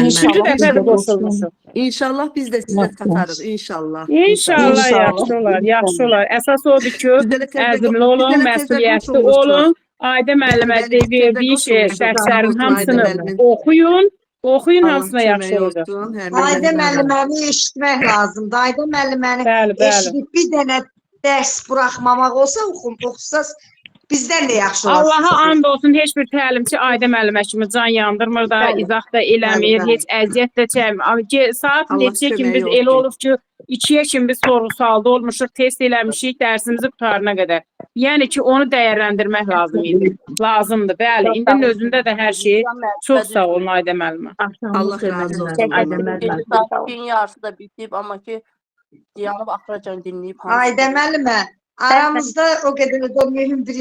İkinci İnşallah dəfə biz də də qoşulmuşuq. İnşallah biz də sizə qatarıq. İnşallah. İnşallah. İnşallah İnşallah. yaxşı olar, yaxşı olar. Əsas odur ki, Biz elə əzmli olun, biz elə təzə məsuliyyətli qoşulmuşuq. olun. Ayda müəllimə Bəli, biz təzə verdiyi qoşulmuşuq. Sağ dərslərin olsun Ayda hamısını müəllimin. oxuyun. Oxuyun, Allah hamısına yaxşı köməyi olacaq. olsun. Hə, Ayda müəllimlərə. müəlliməni eşitmək lazımdır. Ayda müəlliməni Bəli, bəli. eşidib bir dənə dərs buraxmamaq olsa oxusaz bizdən də yaxşı Allaha olasınız. and olsun, heç bir təlimçi Ayda müəllimə kimi can yandırmır da, Bəli. izah da Bəli, eləmir, bəli. heç əziyyət də çəkmir. Saat Allah neçəyə kimi köməyi biz elə olsun. olub ki, 2-yə kimi biz sorğu-sualda olmuşuq, test eləmişik, dərsimizi qutarana qədər. Yəni ki, onu dəyərləndirmək lazım idi. Lazımdır, bəli. İndinin özündə də hər şey. Çox sağ olun Ayda müəllimə. Allah razı olsun. Ayda Allah. müəllimə. Gün yarısı da bitib, amma ki, yanıb axıracan dinləyib. Ayda müəllimə, aramızda o qədər də mühüm bir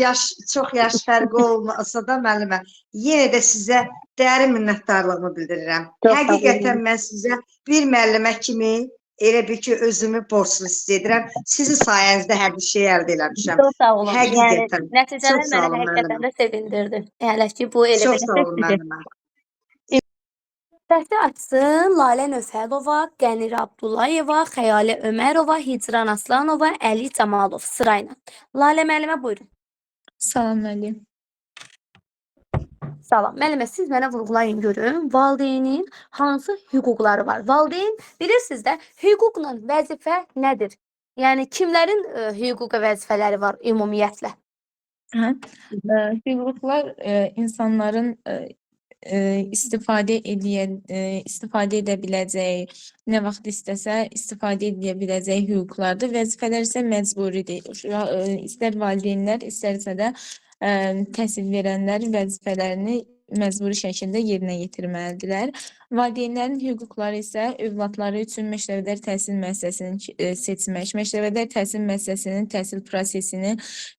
çox yaş fərqi olmasa da müəllimə, yenə də sizə dərin minnətdarlığımı bildirirəm. Həqiqətən mən sizə bir müəllimə kimi elə bil ki, özümü borclu hiss edirəm. Sizin sayənizdə hər bir şey əldə eləmişəm. Çox sağ olun. Həqiqətən. Yəni, nəticələr Çox sağ məni olun həqiqətən müəllimə. də sevindirdi. Hələ ki, bu elə Çox sağ belə olun sizdir. müəllimə. Dəstə açsın Lalə Nöfədova, Qənir Abdullayeva, Xəyalə Ömərova, Hicran Aslanova, Əli Camalov sırayla. Lalə müəllimə buyurun. Salam müəllim. Salam. Müəllimə, siz mənə vurğulayın görün. Valideynin hansı hüquqları var? Valideyn bilirsiniz də, hüquqla vəzifə nədir? Yəni kimlərin hüquq və vəzifələri var ümumiyyətlə? Hə. Hüquqlar insanların istifadə edə biləcəyi, nə vaxt istəsə istifadə edə biləcəyi hüquqlardır. Vəzifələr isə məcburidir. İstər valideynlər, istərsə də təhsil verənlər vəzifələrini məcburi şəkildə yerinə yetirməlidirlər. Valideynlərin hüquqları isə övladları üçün məktəbədər təhsil müəssisəsini seçmək, məktəbədər təhsil müəssisəsinin təhsil prosesini,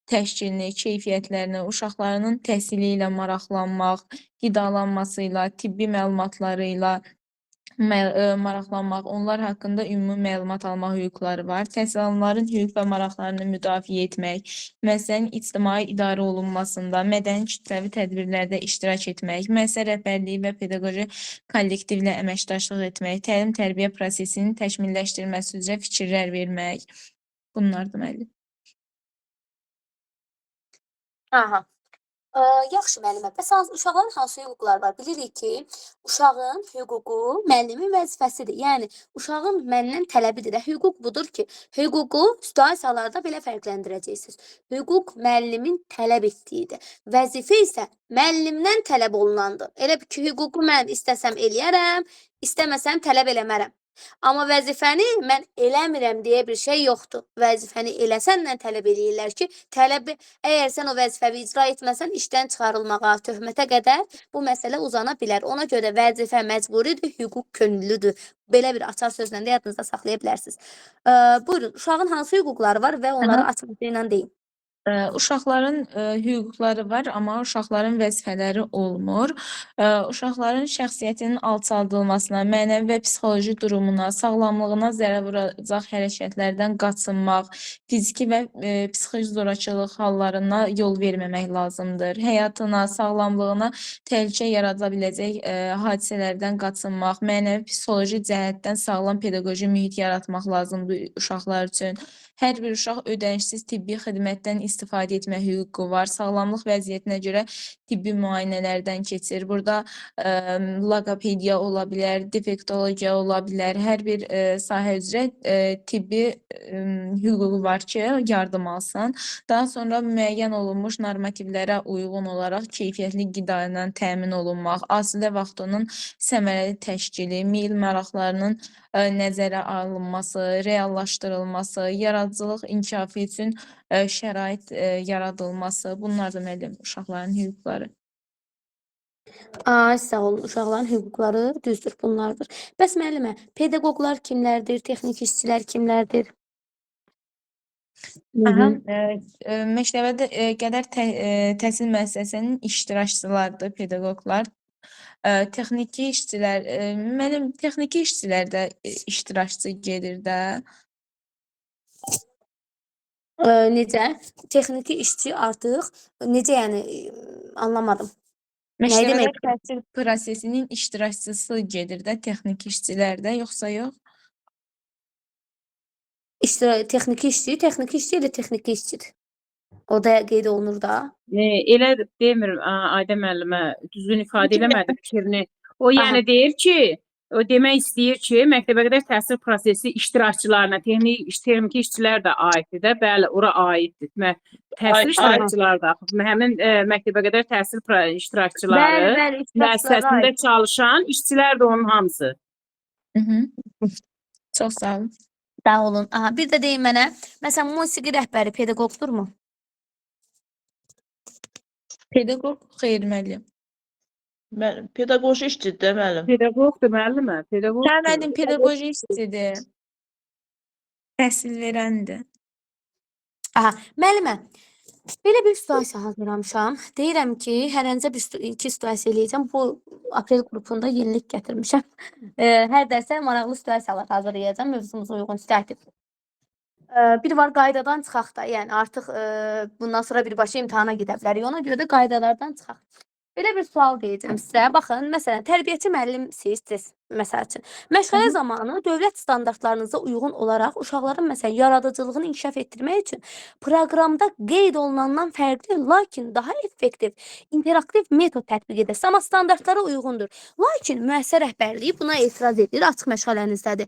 təşkilini, keyfiyyətlərini, uşaqlarının təhsili ilə maraqlanmaq, qidalanması ilə, tibbi məlumatları ilə maraqlanmaq, onlar haqqında ümumi məlumat almaq hüquqları var. Təhsil alanların hüquq və maraqlarını müdafiə etmək, müəssisənin ictimai idarə olunmasında, mədəni kütləvi tədbirlərdə iştirak etmək, müəssisə rəhbərliyi və pedaqoji kollektivlə əməkdaşlıq etmək, təlim-tərbiyə prosesinin təkmilləşdirilməsi üzrə fikirlər vermək. Bunlardır müəllim. Aha. Yaxşı müəllimə. Bəs uşaqların hansı hüquqları var? Bilirik ki, uşağın hüququ müəllimin vəzifəsidir. Yəni uşağın məndən tələbidir də. Hüquq budur ki, hüququ situasiyalarda belə fərqləndirəcəksiniz. Hüquq müəllimin tələb etdiyidir. Vəzifə isə müəllimdən tələb olunandır. Elə ki, hüququ mən istəsəm eləyərəm, istəməsəm tələb eləmərəm. Amma vəzifəni mən eləmirəm deyə bir şey yoxdur. Vəzifəni eləsəndən tələb eləyirlər ki, əgər sən o vəzifəvi icra etməsən işdən çıxarılmağa, töhmətə qədər bu məsələ uzana bilər. Ona görə vəzifə məcburidir, hüquq könüllüdür. Belə bir açar sözlə də yadınızda saxlaya bilərsiniz. Buyurun, uşağın hansı hüquqları var və onları açıqlıqla deyin. Uşaqların hüquqları var, amma uşaqların vəzifələri olmur. Uşaqların şəxsiyyətinin alçaldılmasına, mənəvi və psixoloji durumuna, sağlamlığına zərər vuracaq hərəkətlərdən qaçınmaq, fiziki və psixoloji zorakılıq hallarına yol verməmək lazımdır. Həyatına, sağlamlığına təhlükə yarada biləcək hadisələrdən qaçınmaq, mənəvi psixoloji cəhətdən sağlam pedaqoji mühit yaratmaq lazımdır uşaqlar üçün. Hər bir uşaq ödənişsiz tibbi xidmətdən istifadə etmə hüququ var. Sağlamlıq vəziyyətinə görə tibbi müayinələrdən keçir. Burada loqopediya ola bilər, defektologiya ola bilər. Hər bir sahə üzrə tibbi hüququ var ki, yardım alsın. Daha sonra müəyyən olunmuş normativlərə uyğun olaraq keyfiyyətli qida ilə təmin olunmaq, asudə vaxtının səmərəli təşkili, meyil maraqlarının nəzərə alınması, reallaşdırılması, yaradıcılıq inkişafı üçün şərait yaradılması, bunlar da müəllim uşaqların hüquqları. Sağ olun, uşaqların hüquqları düzdür, bunlardır. Bəs müəllimə, pedaqoqlar kimlərdir, texnik işçilər kimlərdir? Məktəbədə qədər təhsil müəssisəsinin iştirakçılarıdır pedaqoqlar. Texniki işçilər, mənim texniki işçilər də iştirakçı gedir də. Necə? Texniki işçi artıq necə yəni anlamadım. Nə Məktəbədə demək? təhsil prosesinin iştirakçısı gedir də, texniki işçilər də, yoxsa yox? Texniki işçi ilə texniki işçidir. O da qeyd olunur da. Elə demirim, Ayda müəllimə düzgün ifadə eləmədi fikrini. O Aha. yəni deyir ki, o demək istəyir ki, məktəbəqədər təhsil prosesi iştirakçılarına, texniki işçilər də aiddir də. Bəli, ora aiddir. Təhsil iştirakçıları da, həmin məktəbəqədər təhsil iştirakçıları, Bəli, iştirakçılara müəssisəsində aid. çalışan işçilər də onun hamısı. Mhm. Çox sağ olun. Sağ olun. Aha, bir də deyin mənə, məsələn, musiqi rəhbəri pedaqoqdurmu? Pedaqoq xeyr müəllim. Müəllim, pedaqoji işçidir də müəllim. Pedaqoqdur müəllimə, Hə, pedaqoqdur. müəllim pedaqoji işçidir. Təhsil verəndir. Aha, müəllimə, belə bir situasiya hazırlamışam. Deyirəm ki, hərəncə iki situasiya eləyəcəm. Bu aprel qrupunda yenilik gətirmişəm. Hər dərsə maraqlı situasiyalar hazırlayacağam mövzumuza uyğun sitətir. Bir var qaydadan çıxaq da, yəni artıq bundan sonra birbaşa imtahana gedə bilərik. Ona görə də qaydalardan çıxaq. Belə bir sual deyəcəm sizə. Baxın, məsələn, tərbiyəçi müəllimsiniz, məsəl üçün. Məşğələ zamanı dövlət standartlarınıza uyğun olaraq uşaqların məsələn yaradıcılığını inkişaf etdirmək üçün proqramda qeyd olunandan fərqli, lakin daha effektiv, interaktiv metod tətbiq edəsiniz. Amma standartlara uyğundur. Lakin müəssisə rəhbərliyi buna etiraz edir, açıq məşğələnizdədir.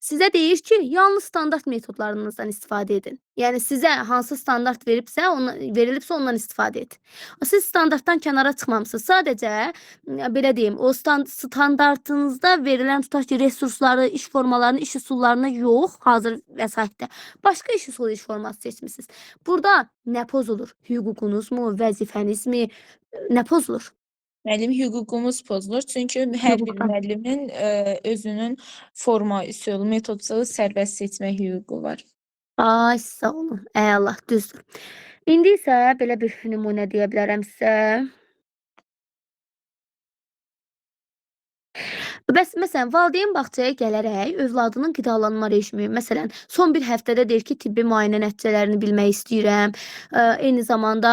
Sizə deyir ki, yalnız standart metodlarınızdan istifadə edin. Yəni sizə hansı standart verilibsə ondan istifadə edin. Siz standartdan kənara çıxmamısınız. Sadəcə belə deyim, o standartınızda verilən tutaq ki, resursları, iş formalarını, iş üsullarını yox, hazır vəsaitdə başqa iş üsulu, iş forması seçmisiniz. Burada nə pozulur? Hüququnuzmu, vəzifənizmi? Nə pozulur? Müəllim hüququmuz pozulur. Çünki hər bir Hüquqdan. müəllimin özünün forma, üsul, metodçuğu sərbəst seçmək hüququ var. Ay, sağ olun. Əla, düzdür. İndi isə belə bir nümunə deyə bilərəm sizə. Bəs məsələn, valideyn bağçaya gələrək övladının qidalanma rejimi, məsələn, son bir həftədə deyir ki, tibbi müayinə nəticələrini bilmək istəyirəm. Eyni zamanda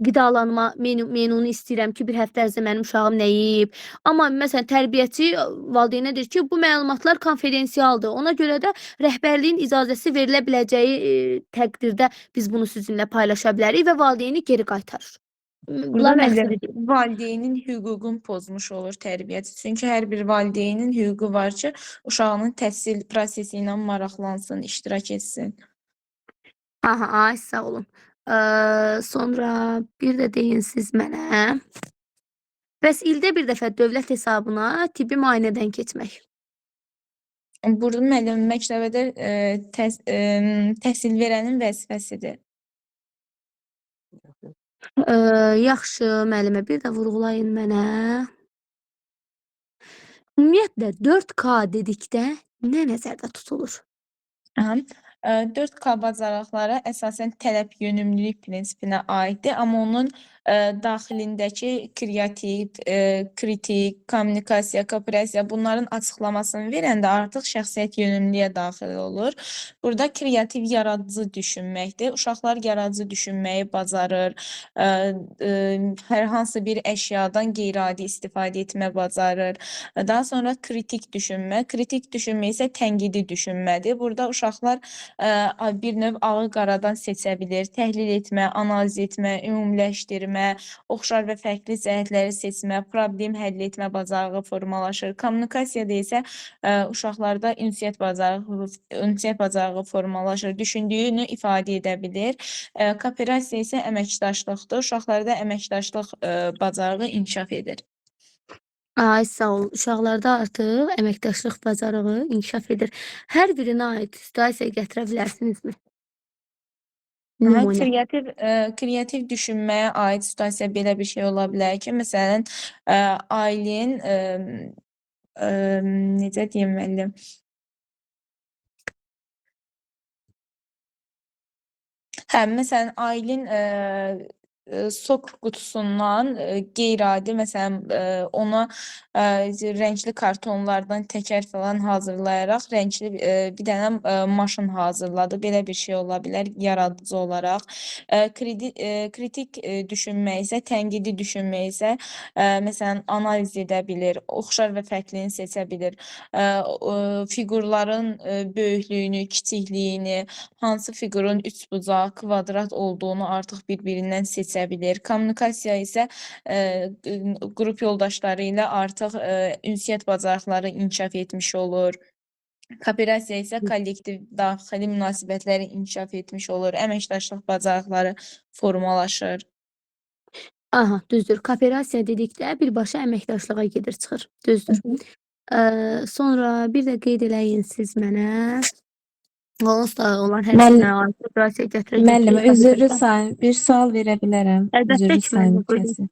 qidalanma menunu istəyirəm ki, bir həftə ərzində mənim uşağım nə yeyib. Amma məsələn, tərbiyəçi valideynə deyir ki, bu məlumatlar konfidensialdır. Ona görə də rəhbərliyin icazəsi verilə biləcəyi təqdirdə biz bunu sizinlə paylaşa bilərik və valideyni geri qaytarır. Bunlar Burada məqsədi. valideynin hüququnu pozmuş olur tərbiyəçi. Çünki hər bir valideynin hüququ var ki, uşağının təhsil prosesi ilə maraqlansın, iştirak etsin. Aha, ay sağ olun. Sonra bir də deyin siz mənə. Bəs ildə bir dəfə dövlət hesabına tibbi müayinədən keçmək. Burada müəllim məktəbədə təhsil verənin vəzifəsidir. Yaxşı, müəllimə bir də vurğulayın mənə. Ümumiyyətlə 4K dedikdə nə nəzərdə tutulur? 4K bacarıqları əsasən tələb yönümlülük prinsipinə aiddir, amma onun daxilindəki kreativ, kritik, kommunikasiya, kooperasiya bunların açıqlamasını verəndə artıq şəxsiyyət yönümlülüyə daxil olur. Burada kreativ yaradıcı düşünməkdir. Uşaqlar yaradıcı düşünməyi bacarır, hər hansı bir əşyadan qeyri-adi istifadə etmə bacarır. Daha sonra kritik düşünmə. Kritik düşünmə isə tənqidi düşünmədir. Burada uşaqlar bir növ ağı-qaradan seçə bilir, təhlil etmə, analiz etmə, ümumiləşdirmə, oxşar və fərqli cəhətləri seçmə, problem həll etmə bacarığı formalaşır. Kommunikasiyada isə uşaqlarda ünsiyyət bacarığı formalaşır, düşündüyünü ifadə edə bilir. Kooperasiya isə əməkdaşlıqdır. Uşaqlarda əməkdaşlıq bacarığı inkişaf edir. Ay sağ ol. Uşaqlarda artıq əməkdaşlıq bacarığı inkişaf edir. Hər birinə aid situasiya gətirə bilərsinizmi? Nümunə. Kreativ düşünməyə aid situasiya belə bir şey ola bilər ki, məsələn, ailənin necə deyim müəllim? Məsələn, ailənin sok qutusundan qeyri-adi, məsələn, ona rəngli kartonlardan təkər falan hazırlayaraq rəngli bir dənə maşın hazırladı. Belə bir şey ola bilər yaradıcı olaraq. Kritik düşünmək isə, tənqidi düşünmək isə, məsələn, analiz edə bilir, oxşar və fərqlini seçə bilir. Fiqurların böyüklüyünü, kiçikliyini, hansı fiqurun üçbucaq, kvadrat olduğunu artıq bir-birindən seçə bilir. Kommunikasiya isə qrup yoldaşları ilə artıq ünsiyyət bacarıqları inkişaf etmiş olur. Kooperasiya isə kollektiv daxili münasibətləri inkişaf etmiş olur. Əməkdaşlıq bacarıqları formalaşır. Aha, düzdür. Kooperasiya dedikdə birbaşa əməkdaşlığa gedir, çıxır. Düzdür. Sonra bir də qeyd eləyin siz mənə. Onsuz da olan hər şeyinə aid kooperasiya gətirə Müəllimə, üzrlü sayın, bir sual verə bilərəm. Əlbəttə Üzrlü ki, sayın müəllimə, buyurun. kəsin.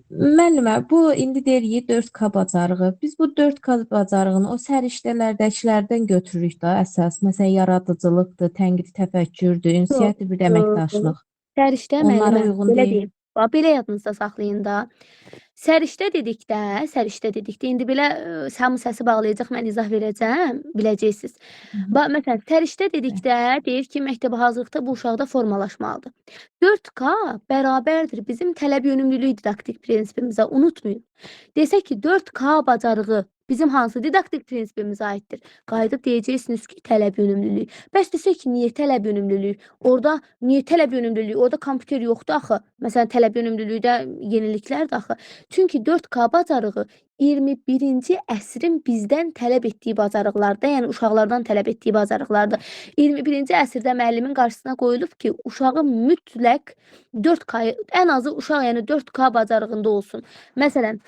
Müəllimə, bu indi deyirik 4K bacarığı. Biz bu 4K bacarığını o səriştələrdəkilərdən götürürük də əsas. Məsələn, yaradıcılıqdır, tənqidi təfəkkürdür, ünsiyyətdir, bir də əməkdaşlıq. Səriştə Onlara müəllimə, uyğun belə deyil. deyim. Belə yadınızda saxlayın da. Səriştə dedikdə indi belə hamı səsi bağlayacaq, mən izah verəcəm, biləcəksiniz. Məsələn, səriştə dedikdə deyir ki, məktəbə hazırlıqda bu uşaqda formalaşmalıdır. 4K bərabərdir bizim tələb yönümlülük didaktik prinsipimizə, unutmayın. Desək ki, 4K bacarığı bizim hansı didaktik prinsipimizə aiddir? Qayıdıb deyəcəksiniz ki, tələb yönümlülük. Bəs desək ki, niyə tələb yönümlülük? Niyə tələb yönümlülük? Orada kompüter yoxdur axı. Məsələn, tələb yönümlülükdə yeniliklərdir axı. Çünki 4K bacarığı 21-ci əsrin bizdən tələb etdiyi bacarıqlardır, yəni uşaqlardan tələb etdiyi bacarıqlardır. 21-ci əsrdə müəllimin qarşısına qoyulub ki, uşağı mütləq 4K, ən azı uşaq yəni 4K bacarığında olsun. Məsələn,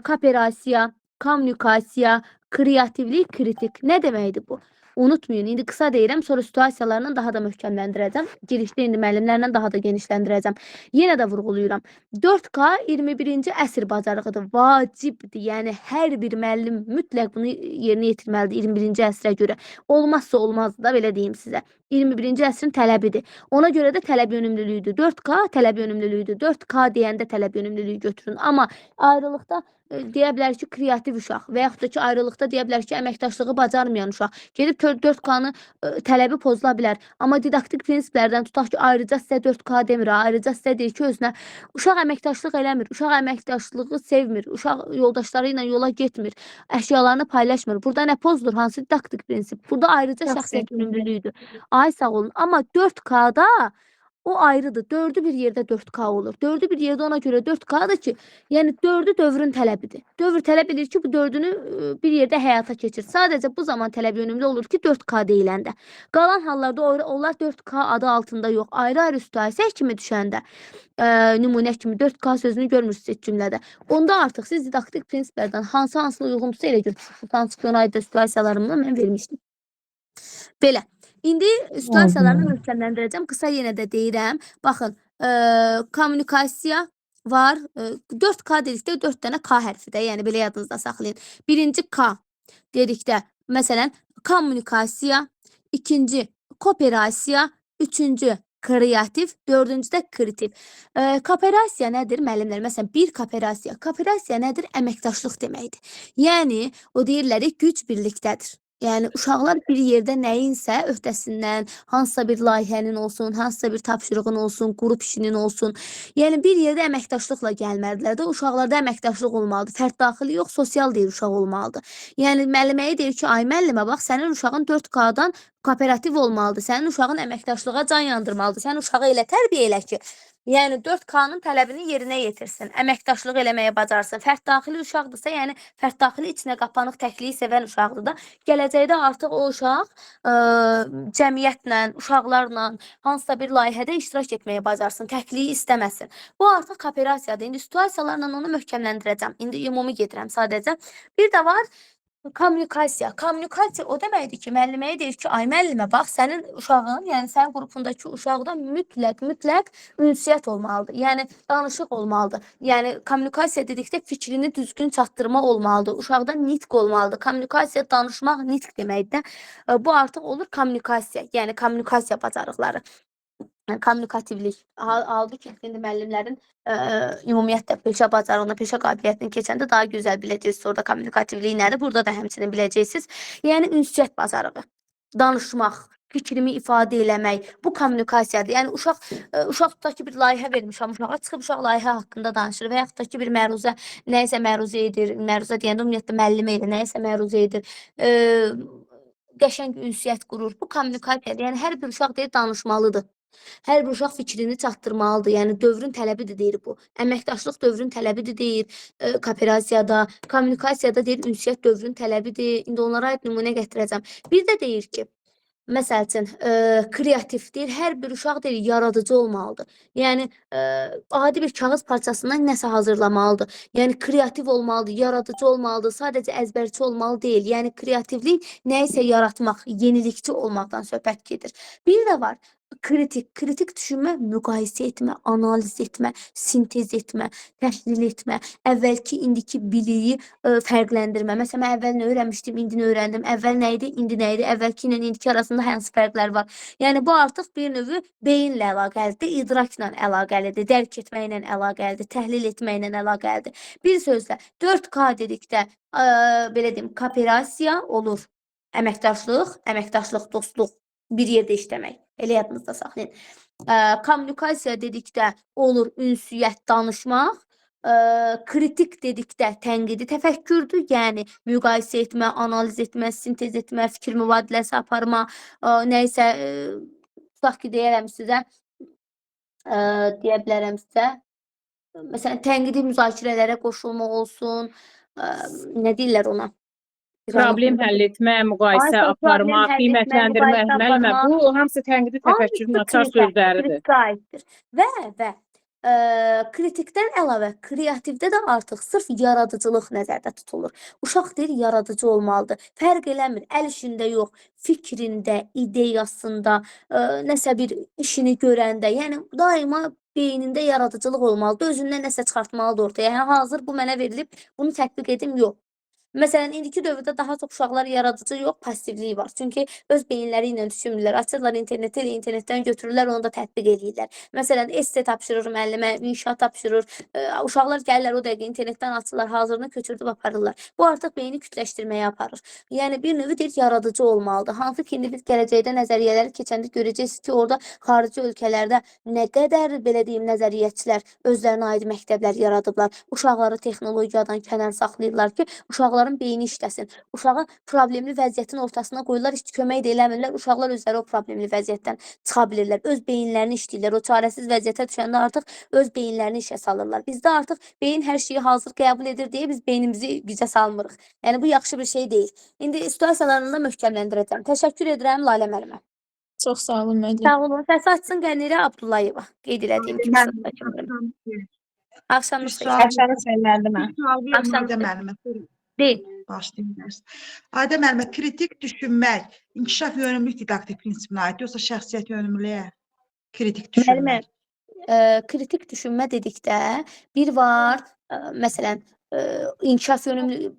kooperasiya, kommunikasiya, kreativlik, kritik. Nə deməkdir bu? Unutmayın, indi qısa deyirəm, sonra situasiyalarla daha da möhkəmləndirəcəm. Girişdə indi müəllimlərlə daha da genişləndirəcəm. Yenə də vurğulayıram. 4K 21-ci əsr bacarığıdır, vacibdir. Yəni, hər bir müəllim mütləq bunu yerinə yetirməlidir 21-ci əsrə görə. Olmazsa olmazdır da, belə deyim sizə. 21-ci əsrin tələbidir. Ona görə də tələb yönümlülüyüdür. 4K tələb yönümlülüyüdür. 4K deyəndə tələb yönümlülüyü götürün. Amma ayrılıqda deyə bilər ki, kreativ uşaq və yaxud da ki, ayrılıqda deyə bilər ki, əməkdaşlığı bacarmayan uşaq. Gedib 4K-nı tələbi pozula bilər. Amma didaktik prinsiplərdən tutaq ki, ayrıca sizə 4K demir, ayrıca sizə deyir ki, özünə uşaq əməkdaşlıq eləmir, uşaq əməkdaşlığı sevmir, uşaq yoldaşları ilə yola getmir, əşyalarını paylaşmır. Burada nə pozulur? Hansı didaktik prinsip? Burada ayrıca şəxsiyyət yönümlülüyüdür. Ay sağ olun. Amma 4K-da o ayrıdır. 4'ü bir yerdə 4K olur. 4'ü bir yerdə ona görə 4K-dır ki, yəni 4'ü dövrün tələbidir. Dövr tələb edir ki, bu 4'ünü bir yerdə həyata keçir. Sadəcə bu zaman tələb yönümlü olur ki, 4K deyiləndə. Qalan hallarda onlar 4K adı altında yox, ayrı-ayrı situasiya kimi düşəndə, nümunə kimi 4K sözünü görmürsünüz heç cümlədə. Onda artıq siz didaktik prinsiplərdən hansı uyğundursa elə götürürsünüz. Hansı ki, ona aid situasiyalarımı mən vermişdim. Belə. İndi situasiyalarını möhkəmləndirəcəm. Qısa yenə də deyirəm. Baxın, kommunikasiya var. 4K dedikdə 4 dənə K hərfi də, yəni belə yadınızda saxlayın. Birinci K dedikdə, məsələn, kommunikasiya, ikinci kooperasiya, üçüncü kreativ, dördüncü də kritik. Kooperasiya nədir müəllimlər? Məsələn, bir kooperasiya. Kooperasiya nədir? Əməkdaşlıq deməkdir. Yəni, o deyirlər ki, güc birlikdədir. Yəni, uşaqlar bir yerdə nəyinsə öhdəsindən, hansısa bir layihənin olsun, hansısa bir tapşırığın olsun, qrup işinin olsun. Yəni, bir yerdə əməkdaşlıqla gəlməlidirlər də, uşaqlarda əməkdaşlıq olmalıdır. Fərd daxili yox, sosial deyil uşaq olmalıdır. Yəni, müəlliməyə deyir ki, ay müəllimə, bax, sənin uşağın 4K-dan kooperativ olmalıdır, sənin uşağın əməkdaşlığa can yandırmalıdır, sən uşağı elə tərbiyə elə ki, yəni 4K-nın tələbini yerinə yetirsin, əməkdaşlıq eləməyə bacarsın. Fərd daxili uşaqdırsa, yəni fərd daxili içinə qapanıq təkliyi sevən uşaqdır da, gələcəkdə artıq o uşaq cəmiyyətlə, uşaqlarla hansısa bir layihədə iştirak etməyə bacarsın, təkliyi istəməsin. Bu artıq kooperasiyadır. İndi situasiyalarla onu möhkəmləndirəcəm. İndi ümumi gedirəm sadəcə. Bir də var kommunikasiya. Kommunikasiya o deməkdir ki, müəlliməyə deyir ki, ay müəllimə, bax, sənin uşağın, yəni sənin qrupundakı uşaqda mütləq ünsiyyət olmalıdır. Yəni danışıq olmalıdır. Yəni kommunikasiya dedikdə fikrini düzgün çatdırma olmalıdır. Uşaqda nitq olmalıdır. Kommunikasiya danışmaq nitq deməkdir. Bu artıq olur kommunikasiya, yəni kommunikasiya bacarıqları. kommunikativlik. Halbuki indi müəllimlərin ümumiyyətlə peşə bacarığını, peşə qabiliyyətini keçəndə daha gözəl biləcəksiniz. Orada kommunikativlik nədir? Burada da həmçinin biləcəksiniz. Yəni ünsiyyət bacarığı. Danışmaq, fikrimi ifadə eləmək, bu kommunikasiyadır. Yəni uşaq tutaq ki, bir layihə vermişəm uşağa, çıxıb uşaq layihə haqqında danışır və yaxud da ki, bir məruzə, nəyisə məruzə edir, məruzə deyəndə ümumiyyətlə müəllimə edir, nəyisə məruzə edir. Qəşəng ünsiyyət qurur. Bu kommunikasiyadır. Yəni hər bir uşaq deyir danışmalıdır. Hər bir uşaq fikrini çatdırmalıdır. Yəni dövrün tələbidir deyir bu. Əməkdaşlıq dövrün tələbidir deyir. Kooperasiyada, kommunikasiyada deyir ünsiyyət dövrün tələbidir. İndi onlara aid nümunə gətirəcəm. Bir də deyir ki, məsəl üçün, kreativ deyir, hər bir uşaq deyir, yaradıcı olmalıdır. Yəni, adi bir kağız parçasından nəsə hazırlamalıdır. Yəni, kreativ olmalıdır, yaradıcı olmalıdır, sadəcə əzbərçi olmalı deyil. Yəni, kreativlik nəyisə yaratmaq, yenilikçi olmaqdan söhbət gedir. Bir də var, kritik düşünmə, müqayisə etmə, analiz etmə, sintez etmə, təhlil etmə, əvvəlki, indiki biliyi fərqləndirmə. Məsələn, mən əvvəl nə öyrənmişdim, indi nə öyrəndim, əvvəl nə idi, indi nə idi, əvvəlki ilə indiki arasında hansı fərqlər var. Yəni, bu artıq bir növü beyinlə əlaqəlidir, idrakla əlaqəlidir, dərk etməklə əlaqəlidir, təhlil etməklə əlaqəlidir. Bir sözlə, 4K dedikdə, belə deyim, kooperasiya olur, əməkdaşlıq, dostluq, bir yerdə işləmək. Elə yadınızda saxlayın. Kommunikasiya dedikdə olur ünsiyyət, danışmaq. Kritik dedikdə tənqidi təfəkkürdür. Yəni müqayisə etmə, analiz etmə, sintez etmə, fikir mübadiləsi aparma, nəyisə tutaq ki, deyərəm sizə, deyə bilərəm sizə. Məsələn, tənqidi müzakirələrə qoşulmaq olsun. Nə deyirlər ona? Problem həll etmə, müqayisə aparma, qiymətləndirmə, müəllimə, bu hamısı tənqidi təfəkkürün açar sözləridir. Və kritikdən əlavə kreativdə də artıq sırf yaradıcılıq nəzərdə tutulur. Uşaq deyir, yaradıcı olmalıdır. Fərq eləmir, əl işində yox, fikrində, ideyasında, nəsə bir işini görəndə, yəni daima beynində yaradıcılıq olmalıdır, özündən nəsə çıxartmalıdır ortaya. Yəni hazır bu mənə verilib, bunu tətbiq edim, yox. Məsələn, indiki dövrdə daha çox uşaqlar yaradıcı yox, passivliyi var. Çünki öz beyinləri ilə düşünmürlər. Açırlar interneti, elə internetdən götürürlər, onu da tətbiq edirlər. Məsələn, esse tapşırır müəllimə, inşaat tapşırır. Uşaqlar gəlirlər o dəqiqə internetdən açırlar, hazırını köçürdüb aparırlar. Bu artıq beyni kütləşdirməyə aparır. Yəni bir növü deyir, yaradıcı olmalıdır. Hansı ki, indi biz gələcəkdə nəzəriyyələri keçəndə görəcəksiniz ki, orada xarici ölkələrdə nə qədər, belə deyim, nəzəriyyətçilər özlərinə aid məktəblər yaradıblar. Uşaqları texnologiyadan kənar saxlayırlar ki, uşaqların beyni işləsin. Uşağı problemli vəziyyətin ortasına qoyurlar, heç kömək də eləmirlər. Uşaqlar özləri o problemli vəziyyətdən çıxa bilirlər. Öz beyinlərini işləyirlər. O çarəsiz vəziyyətə düşəndə artıq öz beyinlərini işə salırlar. Bizdə artıq beyin hər şeyi hazır qəbul edir deyə biz beynimizi gücə salmırıq. Yəni bu yaxşı bir şey deyil. İndi situasiyalarını da möhkəmləndirəcəm. Təşəkkür edirəm Lalə müəllimə. Çox sağ olun müəllim. Sağ olun. Səsi açsın Qənirə Abdullayeva. Qeyd elədiyim kimi sırtdakı. Axşamınız xeyir. Axşamınız xeyir müəllimə. Axşamınız xeyir. Müəllimə. Deyil. Başlayın dərs. Ayda müəllimə, kritik düşünmək, inkişaf yönümlülük didaktik prinsipinə aid, yoxsa şəxsiyyət yönümlülüyə kritik düşünmək? Kritik düşünmə dedikdə bir var, məsələn, inkişaf yönümlülüyü,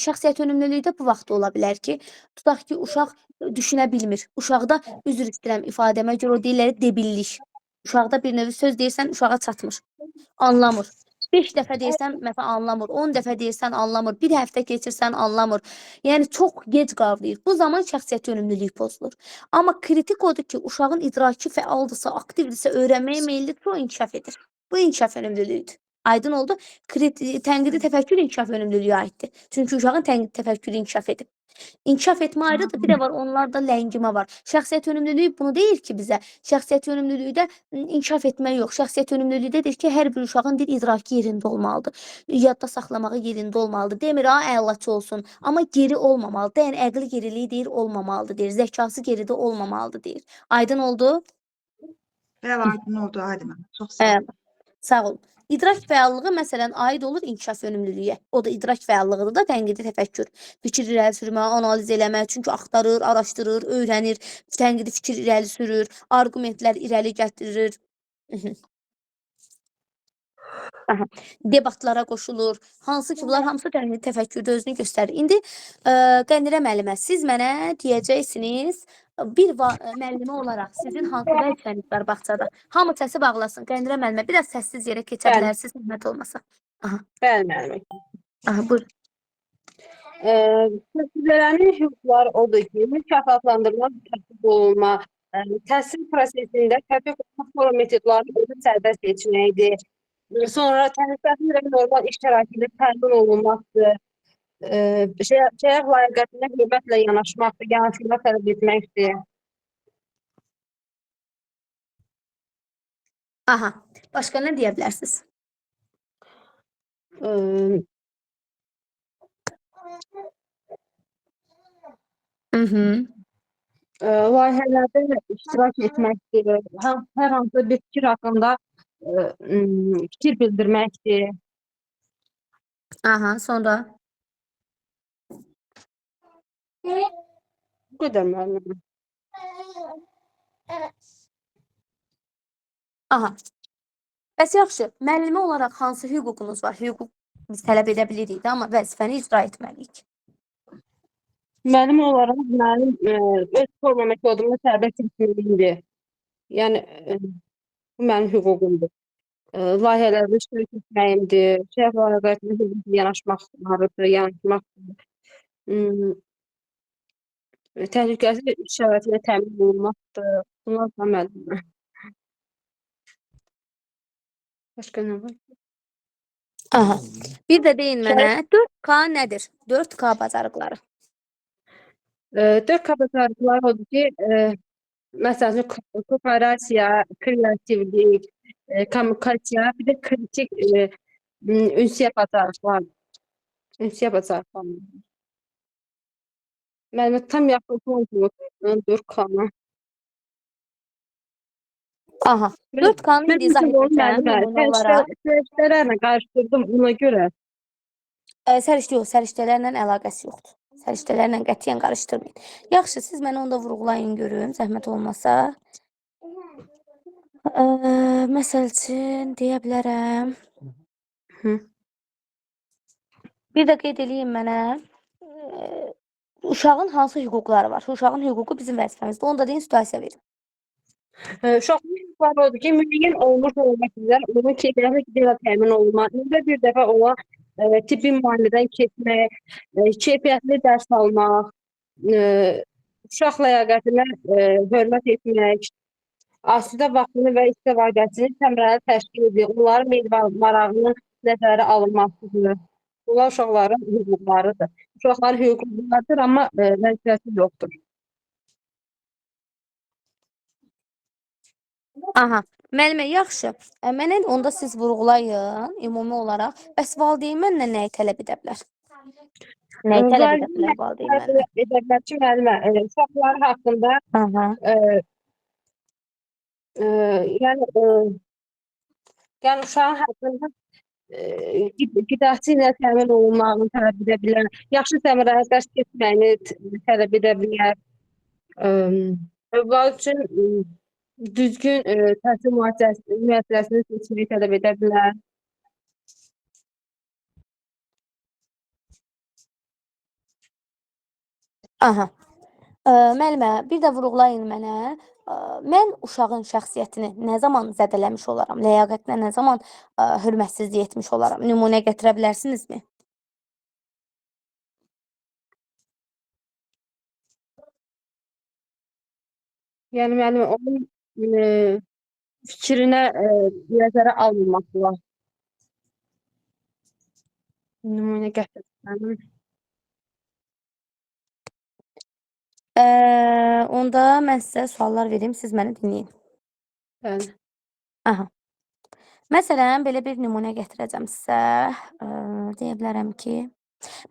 şəxsiyyət yönümlülükdə bu vaxt ola bilər ki, tutaq ki, uşaq düşünə bilmir. Uşaqda, üzr istəyirəm ifadəmə görə o deyirlər debillik. Uşaqda bir növü söz deyirsən, uşağa çatmır, anlamır. 5 dəfə deyirsən, məsələn, anlamır. 10 dəfə deyirsən, anlamır. Bir həftə keçirsən, anlamır. Yəni, çox gec qavrayır. Bu zaman şəxsiyyət yönümlülük pozulur. Amma kritik odur ki, uşağın idraki fəaldırsa, aktivdirsə, öyrənməyə meyillidir, o inkişaf edir. Bu inkişaf yönümlülüyüdür. Aydın oldu. Tənqidi təfəkkür inkişaf yönümlülüyə aiddir. Çünki uşağın tənqidi təfəkkürü inkişaf edib. İnkişaf etmə ayrıdır, bir də var, onlarda ləngimə var. Şəxsiyyət yönümlülüyü bunu deyir ki bizə, şəxsiyyət yönümlülükdə inkişaf etmək yox. Şəxsiyyət yönümlülükdə deyir ki, hər bir uşağın bir idraki yerində olmalıdır. Yadda saxlamağı yerində olmalıdır. Demir, əlaçı olsun, amma geri olmamalıdır. Yəni, əqli geriliyi deyir, olmamalıdır deyir. Zəkası geridə olmamalıdır deyir. Aydın oldu? Bəli, aydın oldu, aydın. Çox sağ olun. Sağ olun. İdrak fəallığı məsələn aid olur inkişaf yönümlülüyə. O da idrak fəallığıdır da tənqidi təfəkkür. Fikir irəli sürmə, analiz eləmə, çünki axtarır, araşdırır, öyrənir, tənqidi fikir irəli sürür, arqumentlər irəli gətirir. Debatlara qoşulur. Hansı ki, bunlar hamısı tənqidi təfəkkürdə özünü göstərir. İndi Qənirə müəllimə, siz mənə deyəcəksiniz müəllimi olaraq sizin hansı vəzifəniz var bağçada? Hamı səsi bağlasın. Qəndirə müəllimə biraz səssiz yerə keçə Bəli, bilərsiniz, zəhmət olmasa. Aha, bəli müəllimə. aha, buyurun. Təhsillərin hüquqları odur ki, mükafatlandırma, tətbiq olunma, təhsil prosesində tətbiq olunma form metodlarını özü sərbəst seçməkdir. Sonra təhsilin normal iş şəraitində təmin olunmaqdır. Şərəf layiqətinə hörmətlə yanaşmaqdır, yanaşma tələb etməkdir. Aha, başqa nə deyə bilərsiniz? Mhm. Layihələrdə iştirak etməkdir, hər hansı bir fikir haqqında fikir bildirməkdir. Aha, sonra? Bu qədər müəllimə. Aha. Bəs yaxşı, müəllimi olaraq hansı hüququnuz var? Hüquq biz tələb edə bilirik də, amma vəzifəni icra etməliyik. Müəllim olaraq mənim öz forma metodumu sərbəst seçməliyimdir. Yəni bu mənim hüququmdur. Layihələrdə iştirak etməyimdir, şərəf layiqətinə hörmətlə yanaşmaqdır. Təhlükəsiz iş şəraitində təmin olunmaqdır. Bunlar da müəllimə. Başqa nə var? Aha. Bir də deyin mənə, 4K nədir? 4K bacarıqları. 4 bacarıqlar odur ki, məsələn, kooperasiya, kreativlik, kommunikasiya, bir də kritik ünsiyyət bacarıqlar. Ünsiyyət bacarıqları. Müəllimə tam yaxın oldu 4K-na. Aha. 4K-nı indi izah edəcəm nümunə olaraq. Səriştələrlə qarışdırdım ona görə. Səriştə yox, səriştələrlə əlaqəsi yoxdur. Səriştələrlə qətiyyən qarışdırmayın. Yaxşı, siz mənə onu da vurğulayın görüm, zəhmət olmasa. Məsəl üçün deyə bilərəm. Bir də qeyd edeyim mənə. Uşağın hansı hüquqları var? Uşağın hüququ bizim vəzifəmizdir. Onu da deyin, situasiya verin. Uşaqların hüquqları odur ki, müəyyən olmuş olmaqlar, onun keyfiyyətli qidə təmin olunmaq, ildə bir dəfə ona tibbi müayinədən keçmək, keyfiyyətli dərs almaq, uşaq ləyaqətinə hörmət etmək, asudə vaxtını və istifadəsini təmrəli təşkil edir. Onların meyl və marağının nəzərə alınmasıdır. Bunlar uşaqların hüquqlarıdır. Uşaqların hüquqlarıdır, amma vəzifəsi yoxdur. Aha, müəllimə, yaxşı. Mənə onda siz vurğulayın ümumi olaraq. Bəs valideyn məndən nəyi tələb edə bilər? Nəyi tələb edə bilər valideyn məndən? Edə bilər ki, müəllimə, uşaqlar haqqında yəni uşağın haqqında qidası ilə təmin olunmağını tələb edə bilər. Yaxşı səmərəli dərs keçməyini tələb edə bilər. Övlad üçün düzgün təhsil müəssisəsini seçməyi tələb edə bilər. Aha. Müəllimə, bir də vurğulayın mənə. Mən uşağın şəxsiyyətini nə zaman zədələmiş olaram? Ləyaqətinə nə zaman hörmətsizlik etmiş olaram? Nümunə gətirə bilərsinizmi? Yəni müəllimə, onun fikrinə nəzərə alınmaqdır. Nümunə gətirdim. Onda mən sizə suallar verim, siz məni dinləyin. Bəli. Aha. Məsələn, belə bir nümunə gətirəcəm sizə. Deyə bilərəm ki,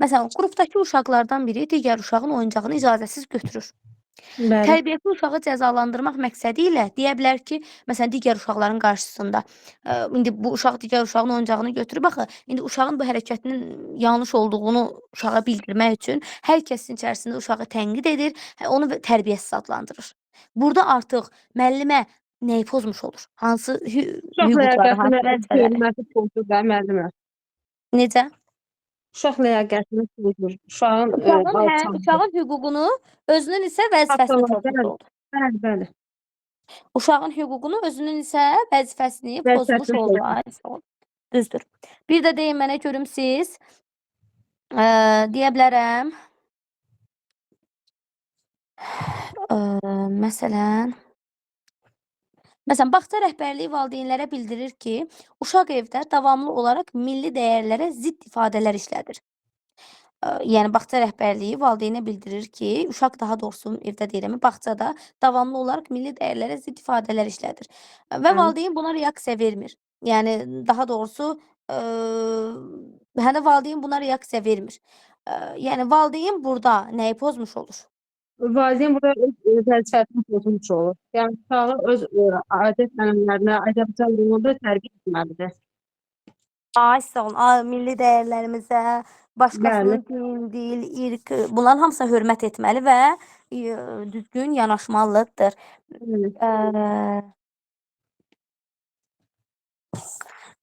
məsələn, qrupdakı uşaqlardan biri digər uşağın oyuncağını icazəsiz götürür. Bəli. Tərbiyəli uşağı cəzalandırmaq məqsədi ilə deyə bilər ki, məsələn, digər uşaqların qarşısında indi bu uşaq digər uşağın oyuncağını götürüb, axı, indi uşağın bu hərəkətinin yanlış olduğunu uşağa bildirmək üçün hər kəsin içərisində uşağı tənqid edir, onu tərbiyəsiz adlandırır. Burada artıq müəllimə nəyi pozmuş olur? Hansı hüquqları, hansı vəzifələri? Müəllimə. Necə? uşaq ləyaqətini pozur. Uşağın Uşağın hüququnu, özünün isə vəzifəsini pozmuş oldu. Bəli, bəli. Uşağın hüququnu, özünün isə vəzifəsini pozmuş Vəzifəsini oldu. pozmuş. Ay, sağ ol. Düzdür. Bir də deyin mənə görüm siz deyə bilərəm. Məsələn, bağça rəhbərliyi valideynlərə bildirir ki, uşaq evdə davamlı olaraq milli dəyərlərə zidd ifadələr işlədir. Yəni bağça rəhbərliyi valideynə bildirir ki, uşaq daha doğrusu evdə deyirəm, bağçada davamlı olaraq milli dəyərlərə zidd ifadələr işlədir. Və valideyn buna reaksiya vermir. Yəni daha doğrusu valideyn buna reaksiya vermir. Yəni valideyn burada nəyi pozmuş olur? Valideyn burada öz vəzifəsini pozmuş olur. Yəni uşağı öz adət-ənənələrinə, Azərbaycan dilində tərbiyə etməlidir. Ay sağ olun. Milli dəyərlərimizə, başqasının din, dil, irq, bunların hamısına hörmət etməli və düzgün yanaşmalıdır.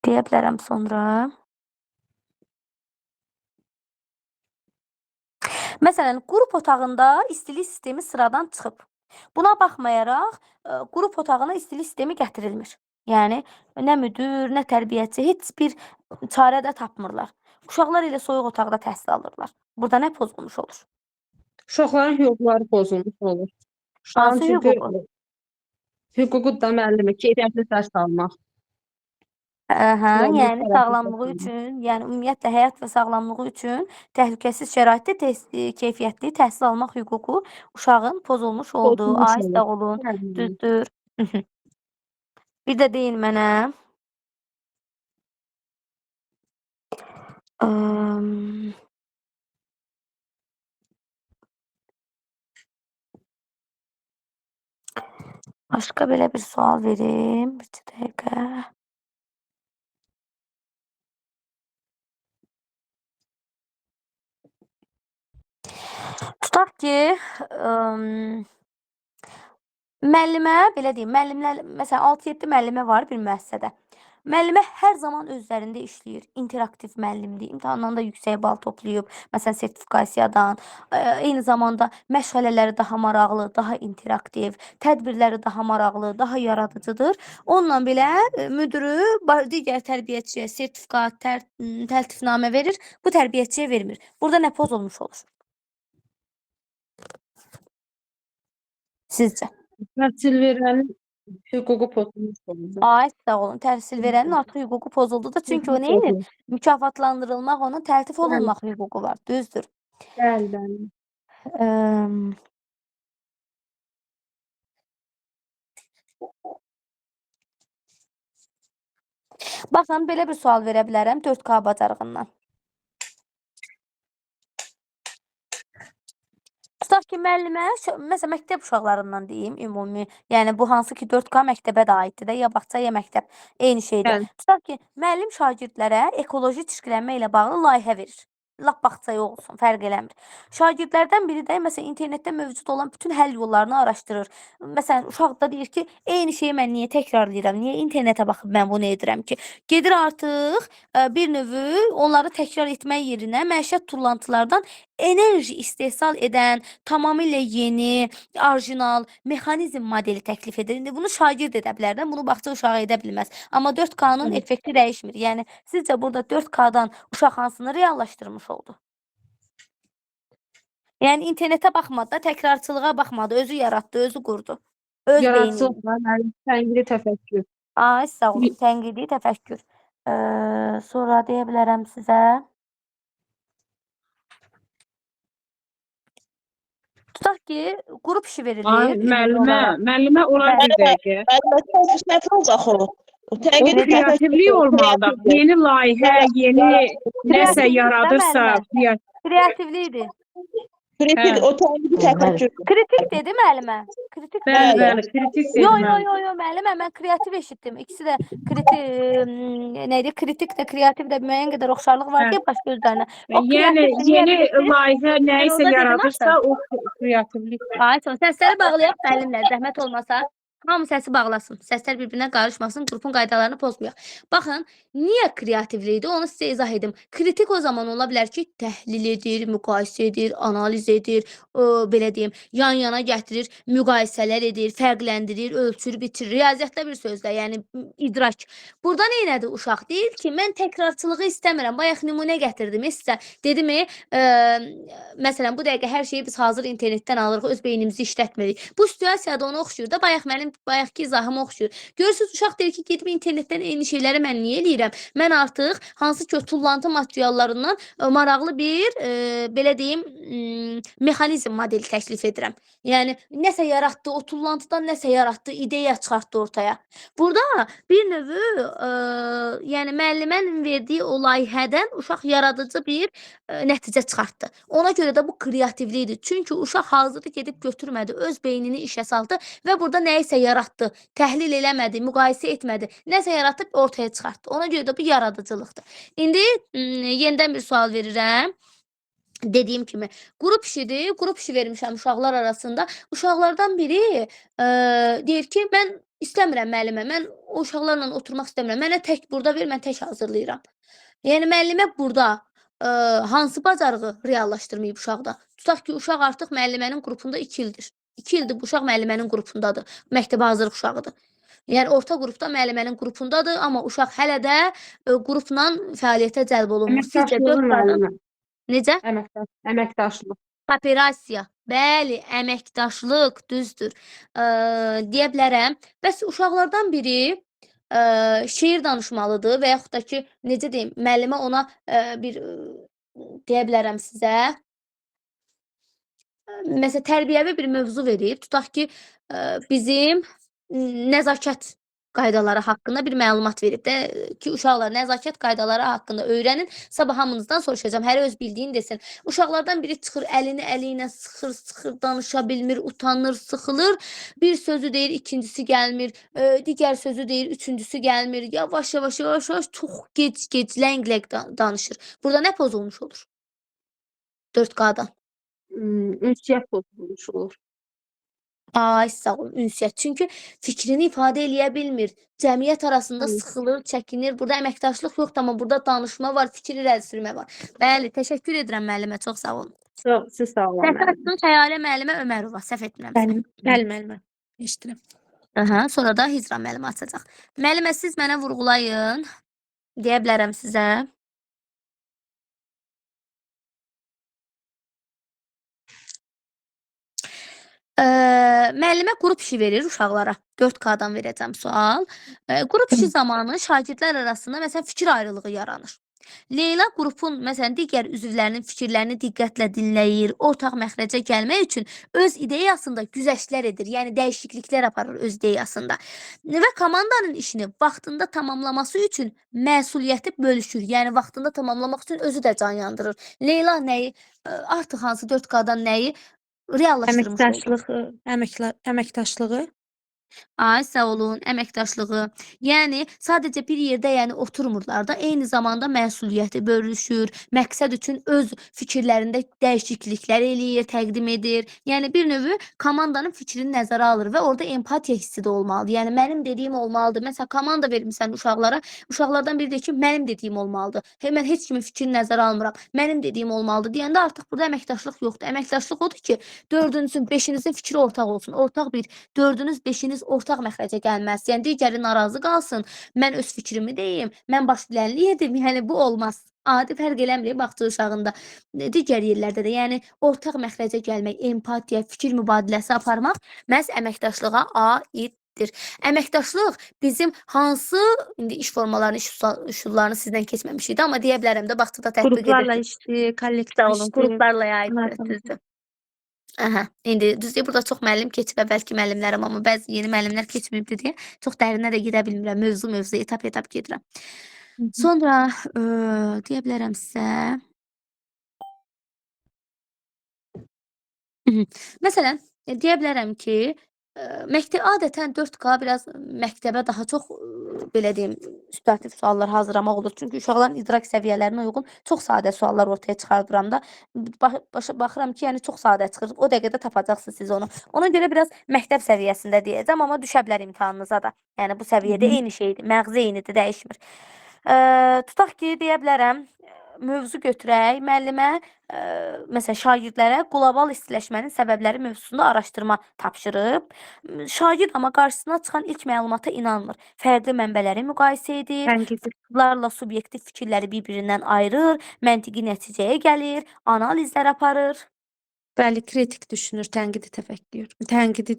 Deyə bilərəm sonra. Məsələn, qrup otağında istilik sistemi sıradan çıxıb. Buna baxmayaraq, qrup otağına istilik sistemi gətirilmir. Yəni, nə müdür, nə tərbiyəçi heç bir çarə də tapmırlar. Uşaqlar elə soyuq otaqda təhsil alırlar. Burada nə pozulmuş olur? Uşaqların hüquqları pozulmuş olur. Hansı hüququ? Hüququ da müəllimi, keyfiyyətli dərs almaq. Yəni sağlamlığı üçün, yəni ümumiyyətlə həyat və sağlamlığı üçün təhlükəsiz şəraitdə keyfiyyətli təhsil almaq hüququ uşağın pozulmuş olduğu. Ay sağ olun, düzdür. Bir də deyin mənə. Başqa belə bir sual verim. Bir dəqiqə. Tutaq ki, müəllimə, belə deyim, müəllimlər, məsələn, 6-7 müəllimə var bir müəssisədə. Müəllimə hər zaman özlərində işləyir. İnteraktiv müəllimdir. İmtahandan da yüksək bal toplayıb, məsələn, sertifikasiyadan. Eyni zamanda məşğələləri daha maraqlı, daha interaktiv, tədbirləri daha maraqlı, daha yaradıcıdır. Onunla belə müdürü digər tərbiyəçiyə sertifikat, təltifnamə verir, bu tərbiyəçiyə vermir. Burada nə pozulmuş olur? Sizcə? Təhsil verənin hüququ pozulmuş olur. Ay sağ olun. Təhsil verənin artıq hüququ pozuldu da. Çünki o nə edir? Mükafatlandırılmaq, onun təltif olunmaq hüququ var. Düzdür. Bəli, bəli. Baxın, belə bir sual verə bilərəm 4K bacarığından. Tutaq ki, müəllimə, məsələn, məktəb uşaqlarından deyim, ümumi, yəni bu hansı ki 4K məktəbə də aiddir də, ya bağça, ya məktəb, eyni şeydir. Tutaq ki, müəllim şagirdlərə ekoloji çirklənmə ilə bağlı layihə verir. Lap bağçaya olsun, fərq eləmir. Şagirdlərdən biri də, məsələn, internetdə mövcud olan bütün həll yollarını araşdırır. Məsələn, uşaq da deyir ki, eyni şeyi mən niyə təkrarlayıram, niyə internetə baxıb mən bunu edirəm ki? Gedir artıq bir növü onları təkrar etmək yerinə məişət tullantılardan enerji istehsal edən, tamamilə yeni, orijinal, mexanizm modeli təklif edir. İndi bunu şagird edə bilər də, bunu bağça uşağı edə bilməz. Amma 4K-nın effekti dəyişmir. Yəni, sizcə burada 4K-dan uşaq hansını reallaşdırmış oldu? Yəni, internetə baxmadı da, təkrarçılığa baxmadı, özü yaratdı, özü qurdu. Öz Yaradıcılıq, tənqidi təfəkkür. Ay, sağ olun, tənqidi təfəkkür. Sonra deyə bilərəm sizə. Tutaq ki, qrup işi verilir. Müəllimə olar bir dəqiqə. Müəllimə olacaq o. Kreativlik olmalıdır. Yeni layihə, yeni nəsə yaradırsa. Kreativlikdir. Kritik, o tənqidi təfəkkür. Kritik dedi müəllimə. Kritik. Bəli, kritik dedi. Yo, müəllimə, mən kreativ eşitdim. İkisi də kritik də, kreativ də müəyyən qədər oxşarlıq var ki, başqa özlərinə. Yəni, yeni layihə nəyisə yaradırsa, o kreativlik. Ay, səsləri bağlayaq müəllimlə, zəhmət olmasa. Hamı səsi bağlasın. Səslər bir-birinə qarışmasın, qrupun qaydalarını pozmayaq. Baxın, niyə kreativlikdir? Onu sizə izah edim. Kritik o zaman ola bilər ki, təhlil edir, müqayisə edir, analiz edir, belə deyim, yan-yana gətirir, müqayisələr edir, fərqləndirir, ölçür, bitirir. Riyaziyyatda bir sözlə, yəni idrak. Burada neynədir uşaq? Deyir ki, mən təkrarçılığı istəmirəm. Bayaq nümunə gətirdim sizə. Dedim, məsələn, bu dəqiqə hər şeyi biz hazır internetdən alırıq, öz beynimizi işlətmirik. Bu situasiyada ona oxşuyur da, bayaqki izahıma oxşuyur. Görürsünüz, uşaq deyir ki, gedib internetdən eyni şeyləri mən niyə eləyirəm? Mən artıq hansı ki o tullantı materiallarından maraqlı bir, belə deyim, mexanizm modeli təklif edirəm. Yəni, nəsə yaratdı, o tullantıdan nəsə yaratdı, ideya çıxartdı ortaya. Burada bir növü, yəni müəllimənin verdiyi o layihədən uşaq yaradıcı bir nəticə çıxartdı. Ona görə də bu kreativlikdir. Çünki uşaq hazırı gedib götürmədi, öz beynini işə saldı və burada nəyisə yaratdı, təhlil eləmədi, müqayisə etmədi, nəsə yaratıb ortaya çıxartdı. Ona görə də bu yaradıcılıqdır. İndi yenidən bir sual verirəm. Dediyim kimi, qrup işidir. Qrup işi vermişəm uşaqlar arasında. Uşaqlardan biri deyir ki, mən istəmirəm müəllimə, mən o uşaqlarla oturmaq istəmirəm. Mənə tək burada ver, mən tək hazırlayıram. Yəni müəllimə burada hansı bacarığı reallaşdırmayıb uşaqda? Tutaq ki, uşaq artıq müəllimənin qrupunda 2 ildir. 2 ildir bu uşaq müəllimənin qrupundadır. Məktəbə hazırlıq uşağıdır. Yəni orta qrupda müəllimənin qrupundadır, amma uşaq hələ də qrupla fəaliyyətə cəlb olunmur. Sizcə 4 qadın necə? Əməkdaşlıq. Kooperasiya. Bəli, əməkdaşlıq, düzdür. Deyə bilərəm. Bəs uşaqlardan biri şeir danışmalıdır və yaxud da ki, necə deyim, müəllimə ona bir deyə bilərəm sizə, məsələn, tərbiyəvi bir mövzu verib. Tutaq ki, bizim nəzakət qaydaları haqqında bir məlumat verib də ki, uşaqlar nəzakət qaydaları haqqında öyrənin. Sabah hamınızdan soruşacağam. Hərə öz bildiyini desin. Uşaqlardan biri çıxır, əlini əli ilə sıxır, danışa bilmir, utanır, sıxılır. Bir sözü deyir, ikincisi gəlmir. Digər sözü deyir, üçüncüsü gəlmir. Yavaş, çox gec, ləng danışır. Burada nə pozulmuş olur? 4Q'dan. Ünsiyyət pozulmuş olur. Ay, sağ olun, ünsiyyət. Çünki fikrini ifadə eləyə bilmir. Cəmiyyət arasında sıxılır, çəkinir. Burada əməkdaşlıq yoxdur, amma burada danışma var, fikir irəli sürmə var. Bəli, təşəkkür edirəm müəllimə, çox sağ olun. Siz sağ olun. Təfəkkürün xəyali müəllimə Ömərova, səhv etmirəmsə. Bəli, müəllimə. Eşidirəm. Aha, sonra da Hicran müəllimə açacaq. Müəllimə, siz mənə vurğulayın. Deyə bilərəm sizə. Müəllimə qrup işi verir uşaqlara. 4Q'dan verəcəm sual. Qrup işi zamanı şagirdlər arasında məsələn fikir ayrılığı yaranır. Leyla qrupun məsələn digər üzvlərinin fikirlərini diqqətlə dinləyir, ortaq məxrəcə gəlmək üçün öz ideyasında güzəştlər edir, yəni dəyişikliklər aparır öz ideyasında. Və komandanın işini vaxtında tamamlaması üçün məsuliyyəti bölüşür, yəni vaxtında tamamlamaq üçün özü də can yandırır. Leyla nəyi, artıq hansı 4Q'dan nəyi reallaşdırmış oldu? Əməkdaşlığı. Ay, sağ olun, əməkdaşlığı. Yəni sadəcə bir yerdə oturmurlar da, eyni zamanda məsuliyyəti bölüşür, məqsəd üçün öz fikirlərində dəyişikliklər eləyir, təqdim edir. Yəni bir növü komandanın fikrini nəzərə alır və orada empatiya hissi də olmalıdır. Yəni mənim dediyim olmalıdır. Məsələn, komanda vermisən uşaqlara, uşaqlardan biri deyir ki, mənim dediyim olmalıdır. Mən heç kimin fikrini nəzərə almıram. Mənim dediyim olmalıdır deyəndə artıq burada əməkdaşlıq yoxdur. Əməkdaşlıq odur ki, 4-ünüzün, 5-inizin fikri ortaq olsun. Ortaq bir 4-ünüz, 5-iniz ortaq məxrəcə gəlməz. Yəni digəri narazı qalsın. Mən öz fikrimi deyim. Mən baş bilənlik edim. Yəni bu olmaz. Adi fərq eləmir bağça uşağında. Digər yerlərdə də yəni ortaq məxrəcə gəlmək, empatiya, fikir mübadiləsi aparmaq məhz əməkdaşlığa aiddir. Əməkdaşlıq bizim hansı indi iş formalarını, iş üsullarını sizdən keçməmişik amma deyə bilərəm də bağçada tətbiq edirsiniz. Qruplarla işdir, kollektiv işdir. Qruplarla aiddir. Aha, indi düzdür, burada çox müəllim keçib, əvvəlki müəllimlərim, amma bəzi yeni müəllimlər keçməyibdir deyə çox dərinə də gedə bilmirəm. Mövzu, etap gedirəm. Sonra deyə bilərəm sizə. Məsələn, deyə bilərəm ki, Adətən 4K biraz məktəbə daha çox belə deyim, sübyativ suallar hazırlamaq olur. Çünki uşaqların idrak səviyyələrinə uyğun çox sadə suallar ortaya çıxardıram da. Baxıram ki, yəni çox sadə çıxır. O dəqiqədə tapacaqsınız siz onu. Ona görə biraz məktəb səviyyəsində deyəcəm, amma düşə bilər imtahanınıza da. Yəni bu səviyyədə eyni şeydir, məğzi eynidir, dəyişmir. Tutaq ki, deyə bilərəm, mövzu götürək, müəllimə məsələn şagirdlərə qlobal istiləşmənin səbəbləri mövzusunda araşdırma tapşırıb. Şagird amma qarşısına çıxan ilk məlumata inanmır. Fərqli mənbələri müqayisə edir, faktlarla subyektiv fikirləri bir-birindən ayırır, məntiqi nəticəyə gəlir, analizlər aparır. Bəli, kritik düşünür, tənqidi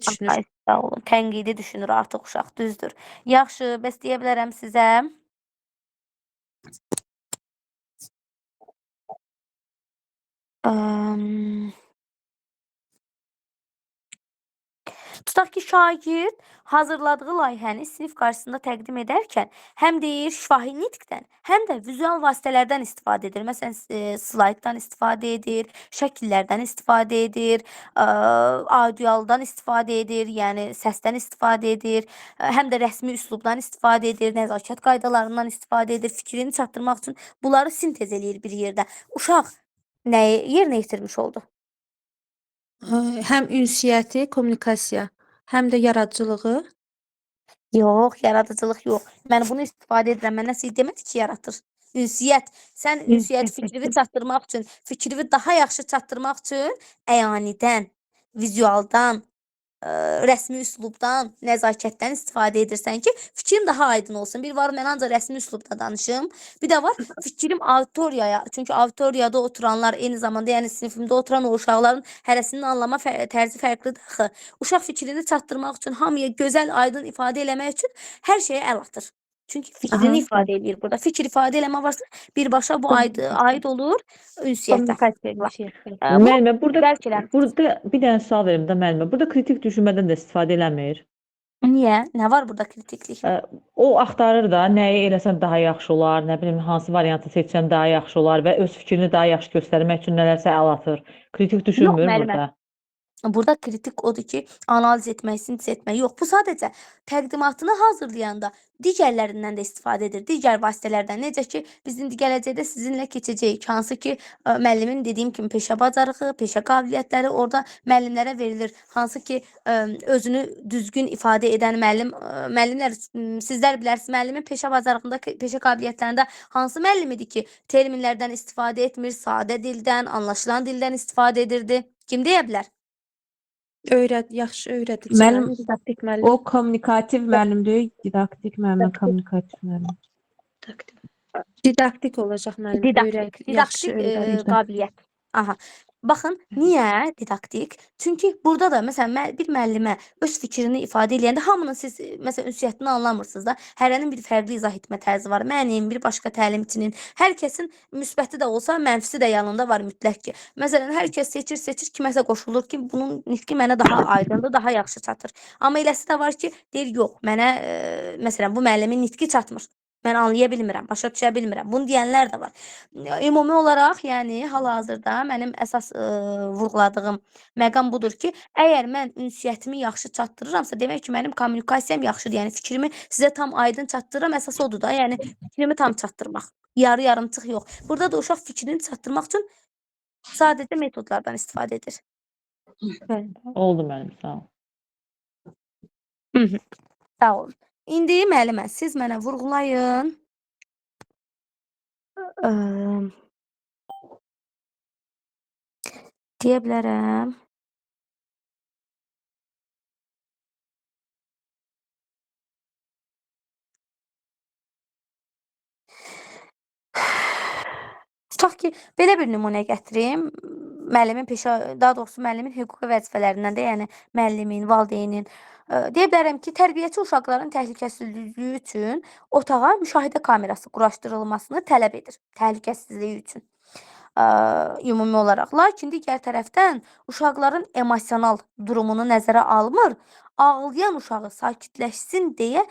düşünür. Ay, sağ olun. Tənqidi düşünür artıq uşaq, düzdür. Yaxşı, bəs deyə bilərəm sizə. Tutaq ki, şagird hazırladığı layihəni sinif qarşısında təqdim edərkən həm deyir şifahi nitqdən, həm də vizual vasitələrdən istifadə edir. Məsələn, slayddan istifadə edir, şəkillərdən istifadə edir, audialdan istifadə edir, yəni səsdən istifadə edir, həm də rəsmi üslubdan istifadə edir, nəzakət qaydalarından istifadə edir, fikrini çatdırmaq üçün bunları sintez eləyir bir yerdə. Uşaq nəyi yerinə yetirmiş oldu? Həm ünsiyyəti, kommunikasiya, həm də yaradıcılığı. Yox, yaradıcılıq yox. Mən bunu istifadə edirəm. Mən nəsə demədi ki, yaratır. Ünsiyyət. Sən ünsiyyət fikrini çatdırmaq üçün, fikrini daha yaxşı çatdırmaq üçün əyanidən, vizualdan, rəsmi üslubdan, nəzakətdən istifadə edirsən ki, fikrim daha aydın olsun. Bir var, mən ancaq rəsmi üslubda danışım. Bir də var, fikrim auditoriyaya. Çünki auditoriyada oturanlar eyni zamanda, yəni sinifimdə oturan o uşaqların hərəsinin anlama tərzi fərqlidir axı. Uşaq fikrini çatdırmaq üçün, hamıya gözəl, aydın ifadə eləmək üçün hər şeyə əl atır. Çünki fikrini ifadə edir burada. Fikir ifadə eləmə varsa birbaşa bu aid olur ünsiyyətə. Müəllimə, burada bir dənə sual verim də müəllimə. Burada kritik düşünmədən də istifadə eləmir. Niyə? Nə var burada kritiklik? O axtarır da, nəyi eləsən daha yaxşı olar, nə bilim, hansı variantı seçsən daha yaxşı olar və öz fikrini daha yaxşı göstərmək üçün nələrsə əl atır. Kritik düşünmür burada. Burada kritik odur ki, analiz etmək, sintez etmək yox. Bu sadəcə təqdimatını hazırlayanda digərlərindən də istifadə edir. Digər vasitələrdən. Necə ki, biz indi gələcəkdə sizinlə keçəcəyik. Hansı ki, müəllimin dediyim kimi peşə bacarığı, peşə qabiliyyətləri orada müəllimlərə verilir. Hansı ki, özünü düzgün ifadə edən müəllimlər, sizlər bilərsiniz, müəllimin peşə bacarığında, peşə qabiliyyətlərində hansı müəllim idi ki, terminlərdən istifadə etmir, sadə dildən, anlaşılan dildən istifadə edirdi. Kim deyə bilər? Yaxşı öyrədici. Didaktik müəllim. O kommunikativ müəllim deyil, didaktik müəllim, kommunikativ müəllim. Didaktik olacaq müəllim. Didaktik qabiliyyət. Aha. Baxın, niyə didaktik? Çünki burada da məsələn bir müəllimə öz fikrini ifadə eləyəndə hamının siz məsələn ünsiyyətini anlamırsınız da. Hərənin bir fərqli izah etmə tərzi var. Mənim, bir başqa təlimçinin, hər kəsin müsbəti də olsa, mənfisi də yanında var mütləq ki. Məsələn, hər kəs seçir, kiməsə qoşulur ki, bunun nitqi mənə daha aydındır, daha yaxşı çatır. Amma eləsi də var ki, deyir, yox, mənə məsələn bu müəllimin nitqi çatmır. Mən anlaya bilmirəm, başa düşə bilmirəm. Bunu deyənlər də var. Ümumi olaraq, yəni hal-hazırda mənim əsas vurğuladığım məqam budur ki, əgər mən ünsiyyətimi yaxşı çatdırıramsa, demək ki, mənim kommunikasiyam yaxşıdır. Yəni fikrimi sizə tam aydın çatdırıram, əsas odur da. Yəni fikrimi tam çatdırmaq. Yarı-yarımçıq yox. Burada da uşaq fikrini çatdırmaq üçün sadəcə metodlardan istifadə edir. Oldu müəllim, sağ ol. Sağ olun. İndi müəllimə, siz mənə vurğulayın. Deyə bilərəm. Tutaq ki, belə bir nümunə gətirim. Daha doğrusu müəllimin hüquqi vəzifələrindən də, yəni müəllimin, valideynin. Deyə bilərəm ki, tərbiyəçi uşaqların təhlükəsizliyi üçün otağa müşahidə kamerası quraşdırılmasını tələb edir. Təhlükəsizliyi üçün. Ümumi olaraq. Lakin digər tərəfdən uşaqların emosional durumunu nəzərə almır. Ağlayan uşağı sakitləşsin deyə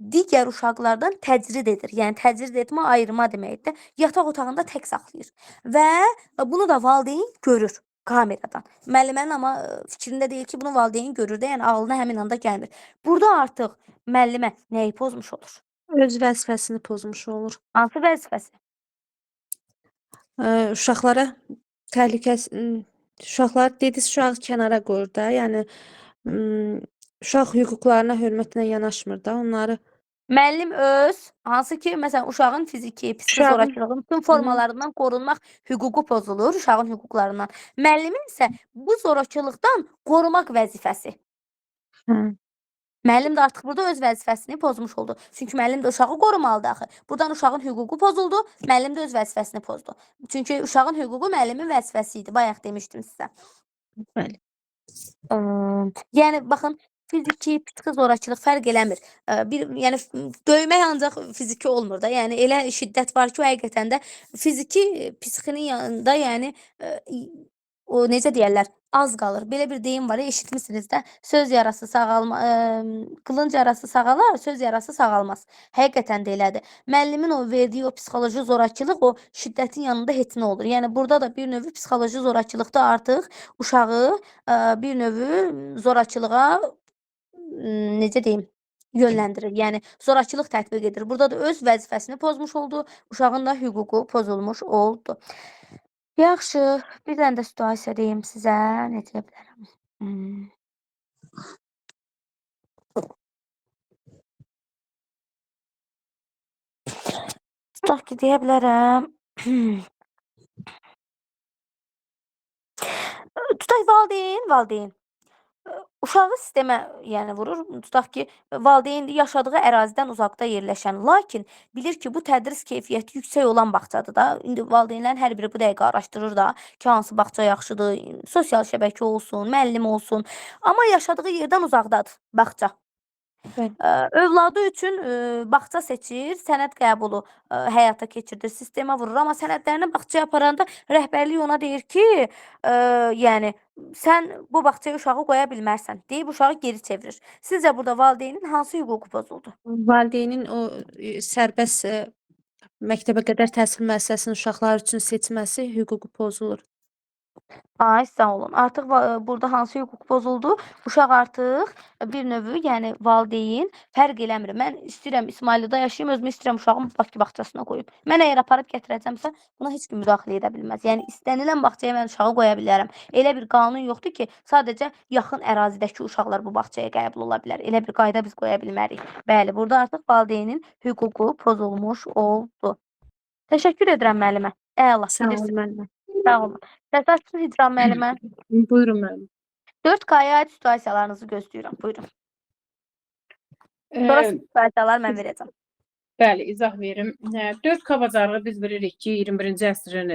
digər uşaqlardan təcrid edir. Yəni təcrid etmə, ayırma deməkdir. Yataq otağında tək saxlayır. Və bunu da valideyn görür. kameradan. Müəllimənin amma fikrində deyil ki, bunu valideyn görür də, yəni ağlına həmin anda gəlmir. Burada artıq müəllimə nəyi pozmuş olur? Öz vəzifəsini pozmuş olur. Hansı vəzifəsi? Uşaqlara uşaqlar dediniz, uşağı kənara qoyur da, yəni uşaq hüquqlarına hörmətlə yanaşmır da, onları Müəllim öz, hansı ki, məsələn, uşağın fiziki, psixi Uşağın- zorakılığın bütün formalarından qorunmaq hüququ pozulur, uşağın hüquqlarından. Müəllimin isə bu zorakılıqdan qorumaq vəzifəsi. Hə. Müəllim də artıq burada öz vəzifəsini pozmuş oldu. Çünki müəllim də uşağı qorumalıdır axı. Buradan uşağın hüququ pozuldu, müəllim də öz vəzifəsini pozdu. Çünki uşağın hüququ müəllimin vəzifəsi idi. Bayaq demişdim sizə. Bəli. Yəni baxın, fiziki, psixi zorakılıq fərq eləmir. Yəni döymək ancaq fiziki olmur da. Yəni elə şiddət var ki, o həqiqətən də fiziki, psixinin yanında, yəni o necə deyirlər, az qalır. Belə bir deyim var, eşitmisiniz də. Söz yarası qılınc yarası sağalar, söz yarası sağalmaz. Həqiqətən də elədir. Müəllimin o verdiyi o psixoloji zorakılıq o şiddətin yanında heç nə olur. Yəni burada da bir növ psixoloji zorakılıqda artıq uşağı bir növ zorakılığa necə deyim, yönləndirir. Yəni zorakılıq tətbiq edir. Burada da öz vəzifəsini pozmuş oldu, uşağın da hüququ pozulmuş oldu. Yaxşı, bir dənə də situasiya deyim sizə, nə deyə bilərəm? Tutaq ki, deyə bilərəm. Tutaq valideyn. Uşağı sistemə yəni vurur. Tutaq ki, valideyn yaşadığı ərazidən uzaqda yerləşən, lakin bilir ki, bu tədris keyfiyyəti yüksək olan bağçadır da. İndi valideynlərin hər biri bu dəqiqə araşdırır da ki, hansı bağça yaxşıdır, sosial şəbəkə olsun, müəllim olsun. Amma yaşadığı yerdən uzaqdadır bağça. Övladı üçün bağça seçir, sənəd qəbulu həyata keçirdir, sistemə vurur. Amma sənədlərini bağçaya aparanda rəhbərlik ona deyir ki, yəni sən bu bağçaya uşağı qoya bilmərsən deyib uşağı geri çevirir. Sizcə burada valideynin hansı hüququ pozuldu? Valideynin o sərbəst məktəbə qədər təhsil müəssisəsinin uşaqlar üçün seçməsi hüququ pozulur. Ay, sağ olun. Artıq burada hansı hüquq pozuldu? Uşaq artıq bir növ, yəni valideyn fərq eləmir. Mən istəyirəm İsmaillidə yaşayım, özümü istəyirəm uşağımı Bakı bağçasına qoyum. Mən əgər aparıb gətirəcəmsə, buna heç kim müdaxilə edə bilməz. Yəni istənilən bağçaya mən uşağı qoya bilərəm. Elə bir qanun yoxdur ki, sadəcə yaxın ərazidəki uşaqlar bu bağçaya qəbul ola bilər. Elə bir qayda biz qoya bilmərik. Bəli, burada artıq valideynin hüququ pozulmuş oldu. Təşəkkür edirəm müəllimə. Əla. Sağ olun müəllimə. Sağ olun. Səs açsın Hicran müəllimə. Buyurun müəllim. 4K-ya aid situasiyalarınızı gözləyirəm. Buyurun. Sonra situasiyaları mən verəcəm. Bəli, izah verim. 4K bacarığı biz bilirik ki, 21-ci əsrin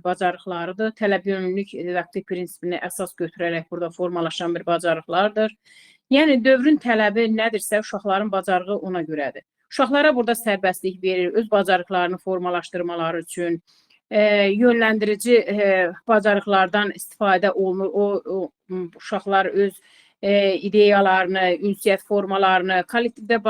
bacarıqlarıdır. Tələb yönümlülük didaktik prinsipini əsas götürərək burada formalaşan bir bacarıqlardır. Yəni, dövrün tələbi nədirsə, uşaqların bacarığı ona görədir. Uşaqlara burada sərbəstlik verir, öz bacarıqlarını formalaşdırmaları üçün, yönləndirici bacarıqlardan istifadə olunur. O uşaqlar öz ideyalarını, ünsiyyət formalarını, kollektivdə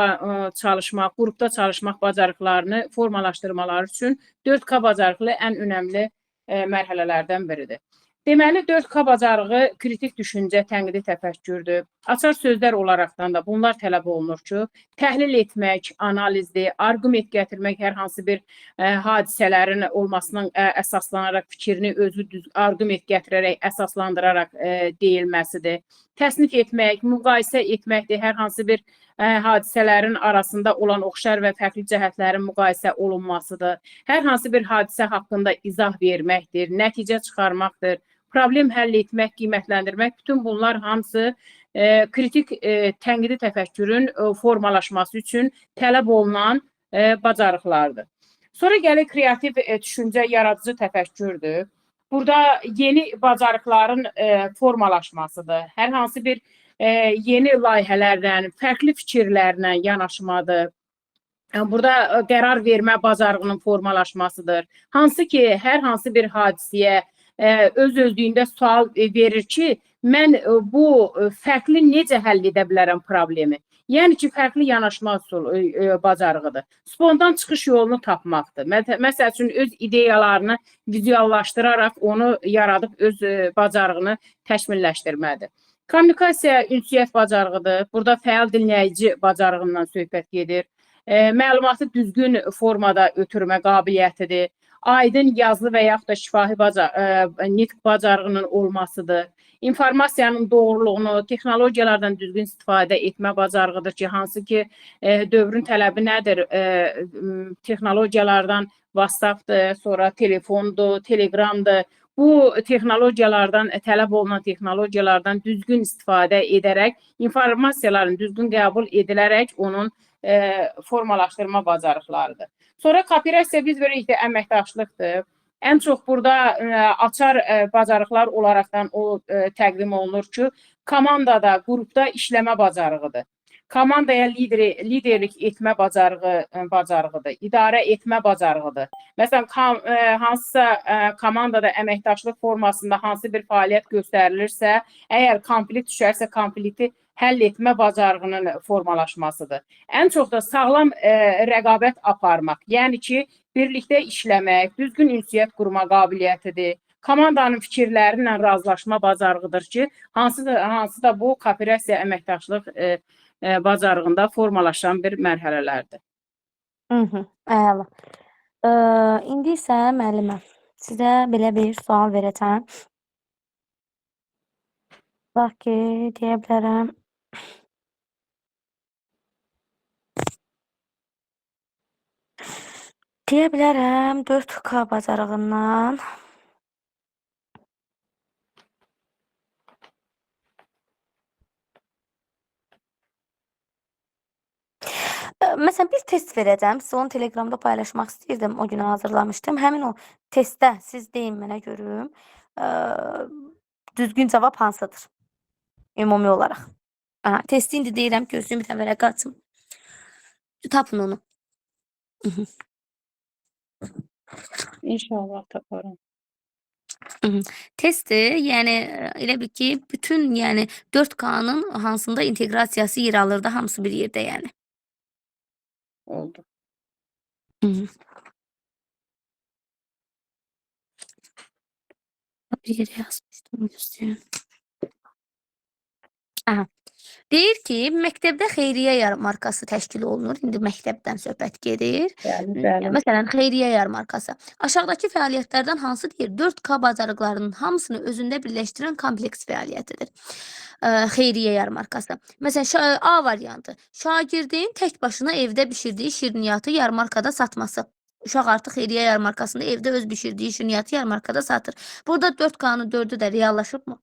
çalışmaq, qrupda çalışmaq bacarıqlarını formalaşdırmaları üçün 4K bacarıqlı ən önəmli mərhələlərdən biridir. Deməli, 4K bacarığı kritik düşüncə, tənqidi təfəkkürdür. Açar sözlər olaraqdan da bunlar tələb olunur ki, təhlil etmək, analizdir, arqument gətirmək, hər hansı bir hadisələrin olmasının əsaslanaraq fikrini özü arqument gətirərək, əsaslandıraraq deyilməsidir. Təsnif etmək, müqayisə etməkdir, hər hansı bir hadisələrin arasında olan oxşar və fərqli cəhətlərin müqayisə olunmasıdır. Hər hansı bir hadisə haqqında izah verməkdir, nəticə çıxarmaqdır, problem həll etmək, qiymətləndirmək, bütün bunlar hamısı kritik tənqidi təfəkkürün formalaşması üçün tələb olunan bacarıqlardır. Sonra gəlir kreativ düşüncə, yaradıcı təfəkkürdür. Burada yeni bacarıqların formalaşmasıdır. Hər hansı bir yeni layihələrdən, fərqli fikirlərlə yanaşmadır. Burada qərar vermə bacarığının formalaşmasıdır. Hansı ki, hər hansı bir hadisəyə öz-özlüyündə sual verir ki, mən bu fərqli necə həll edə bilərəm problemi? Yəni ki, fərqli yanaşma bacarığıdır. Spontan çıxış yolunu tapmaqdır. Məsəl üçün, öz ideyalarını vizuallaşdıraraq onu yaradıb öz bacarığını təkmilləşdirmədir. Kommunikasiya ünsiyyət bacarığıdır. Burada fəal dinləyici bacarığından söhbət gedir. Məlumatı düzgün formada ötürmə qabiliyyətidir. Aydın yazılı və yaxud da şifahi nitq bacarığının olmasıdır. İnformasiyanın doğruluğunu, texnologiyalardan düzgün istifadə etmə bacarığıdır ki, hansı ki, dövrün tələbi nədir? Texnologiyalardan WhatsApp-dır, sonra telefondur, Telegramdır. Bu texnologiyalardan, tələb olunan texnologiyalardan düzgün istifadə edərək, informasiyaların düzgün qəbul edilərək onun formalaşdırma bacarıqlarıdır. Sonra kooperasiya biz veririk də əməkdaşlıqdır. Ən çox burada açar bacarıqlar olaraqdan o təqdim olunur ki, komandada, qrupda işləmə bacarığıdır. Komandaya liderlik etmə bacarığıdır, idarə etmə bacarığıdır. Məsələn, hansısa komandada əməkdaşlıq formasında hansı bir fəaliyyət göstərilirsə, əgər konflikt düşərsə, konflikti həll etmə bacarığının formalaşmasıdır. Ən çox da sağlam rəqabət aparmaq, yəni ki, birlikdə işləmək, düzgün ünsiyyət qurma qabiliyyətidir. Komandanın fikirləri ilə razılaşma bacarığıdır ki, hansı da bu kooperasiya əməkdaşlıq bacarığında formalaşan bir mərhələlərdir. Əla. İndi isə müəllimə, sizə belə bir sual verəcəm. Bax ki, deyə bilərəm. Deyə bilərəm 4K bacarığından məsələn, bir test verəcəm. Sizə onu Telegramda paylaşmaq istəyirdim. O günü hazırlamışdım. Həmin o testdə siz deyin mənə görüm. Düzgün cavab hansıdır? Ümumi olaraq. Testi indi deyirəm, gözlüyüm bir dənə vərəqə açım. Tapın onu. İnşallah taparım. Testdir, yəni elə bil ki, bütün yəni 4K-nın hansında inteqrasiyası yer alırdı, hamısı bir yerdə yəni. Oldu. Bir yere yazmışdım, gözlüyüm. Deyir ki, məktəbdə xeyriyyə yarmarkası təşkil olunur. İndi məktəbdən söhbət gedir. Bəli. Məsələn, xeyriyyə yarmarkası. Aşağıdakı fəaliyyətlərdən hansı deyir? 4K bacarıqlarının hamısını özündə birləşdirən kompleks fəaliyyətidir. Xeyriyyə yarmarkası. Məsələn, A variantı. Şagirdin tək başına evdə bişirdiyi şirniyyatı yarmarkada satması. Uşaq artıq xeyriyyə yarmarkasında evdə öz bişirdiyi şirniyyatı yarmarkada satır. Burada 4K-nın 4-ü də reallaşıbmı?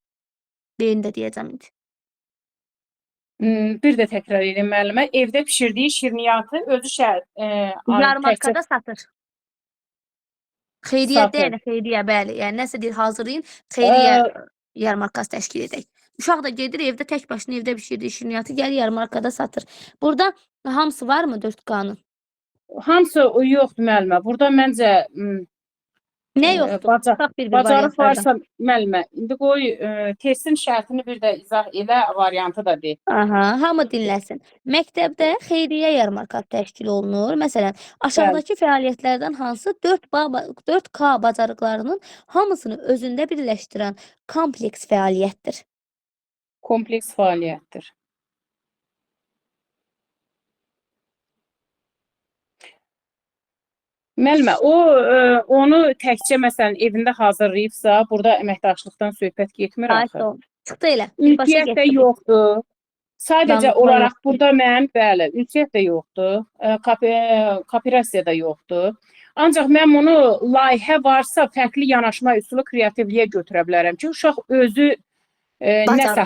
Beyin də deyəcəm indi. Bir də təkrar edeyim müəllimə. Evdə pişirdiyi şirniyyatı özü yarmarkada satır. Xeyriyyə Satır. deyil, xeyriyyə, bəli. Yəni nəsə deyir, hazırlayın, xeyriyyə yarmarkası təşkil edək. Uşaq da gedir evdə tək başına evdə pişirdiyi şirniyyatı gəlir yarmarkada satır. Burada hamısı varmı 4K-nın? Hamısı yoxdur müəllimə. Burada məncə Nə yoxdur? Bax bir bacarıq variantlardan. varsa müəllimə. İndi qoy testin şərtini bir də izah elə, variantı da de. Hamı dinləsin. Məktəbdə xeyriyyə yarmarkası təşkil olunur. Məsələn, aşağıdakı fəaliyyətlərdən hansı 4K bacarıqlarının hamısını özündə birləşdirən kompleks fəaliyyətdir? Kompleks fəaliyyətdir. Müəllimə, onu təkcə məsələn evində hazırlayıbsa, burada əməkdaşlıqdan söhbət getmir axı. Çıxdı elə. Ünsiyyət də yoxdur. Sadəcə olaraq burada bəli, ünsiyyət də yoxdur. Kooperasiya da yoxdur. Ancaq mən bunu layihə varsa fərqli yanaşma üsulu kreativliyə götürə bilərəm ki, uşaq özü nəsə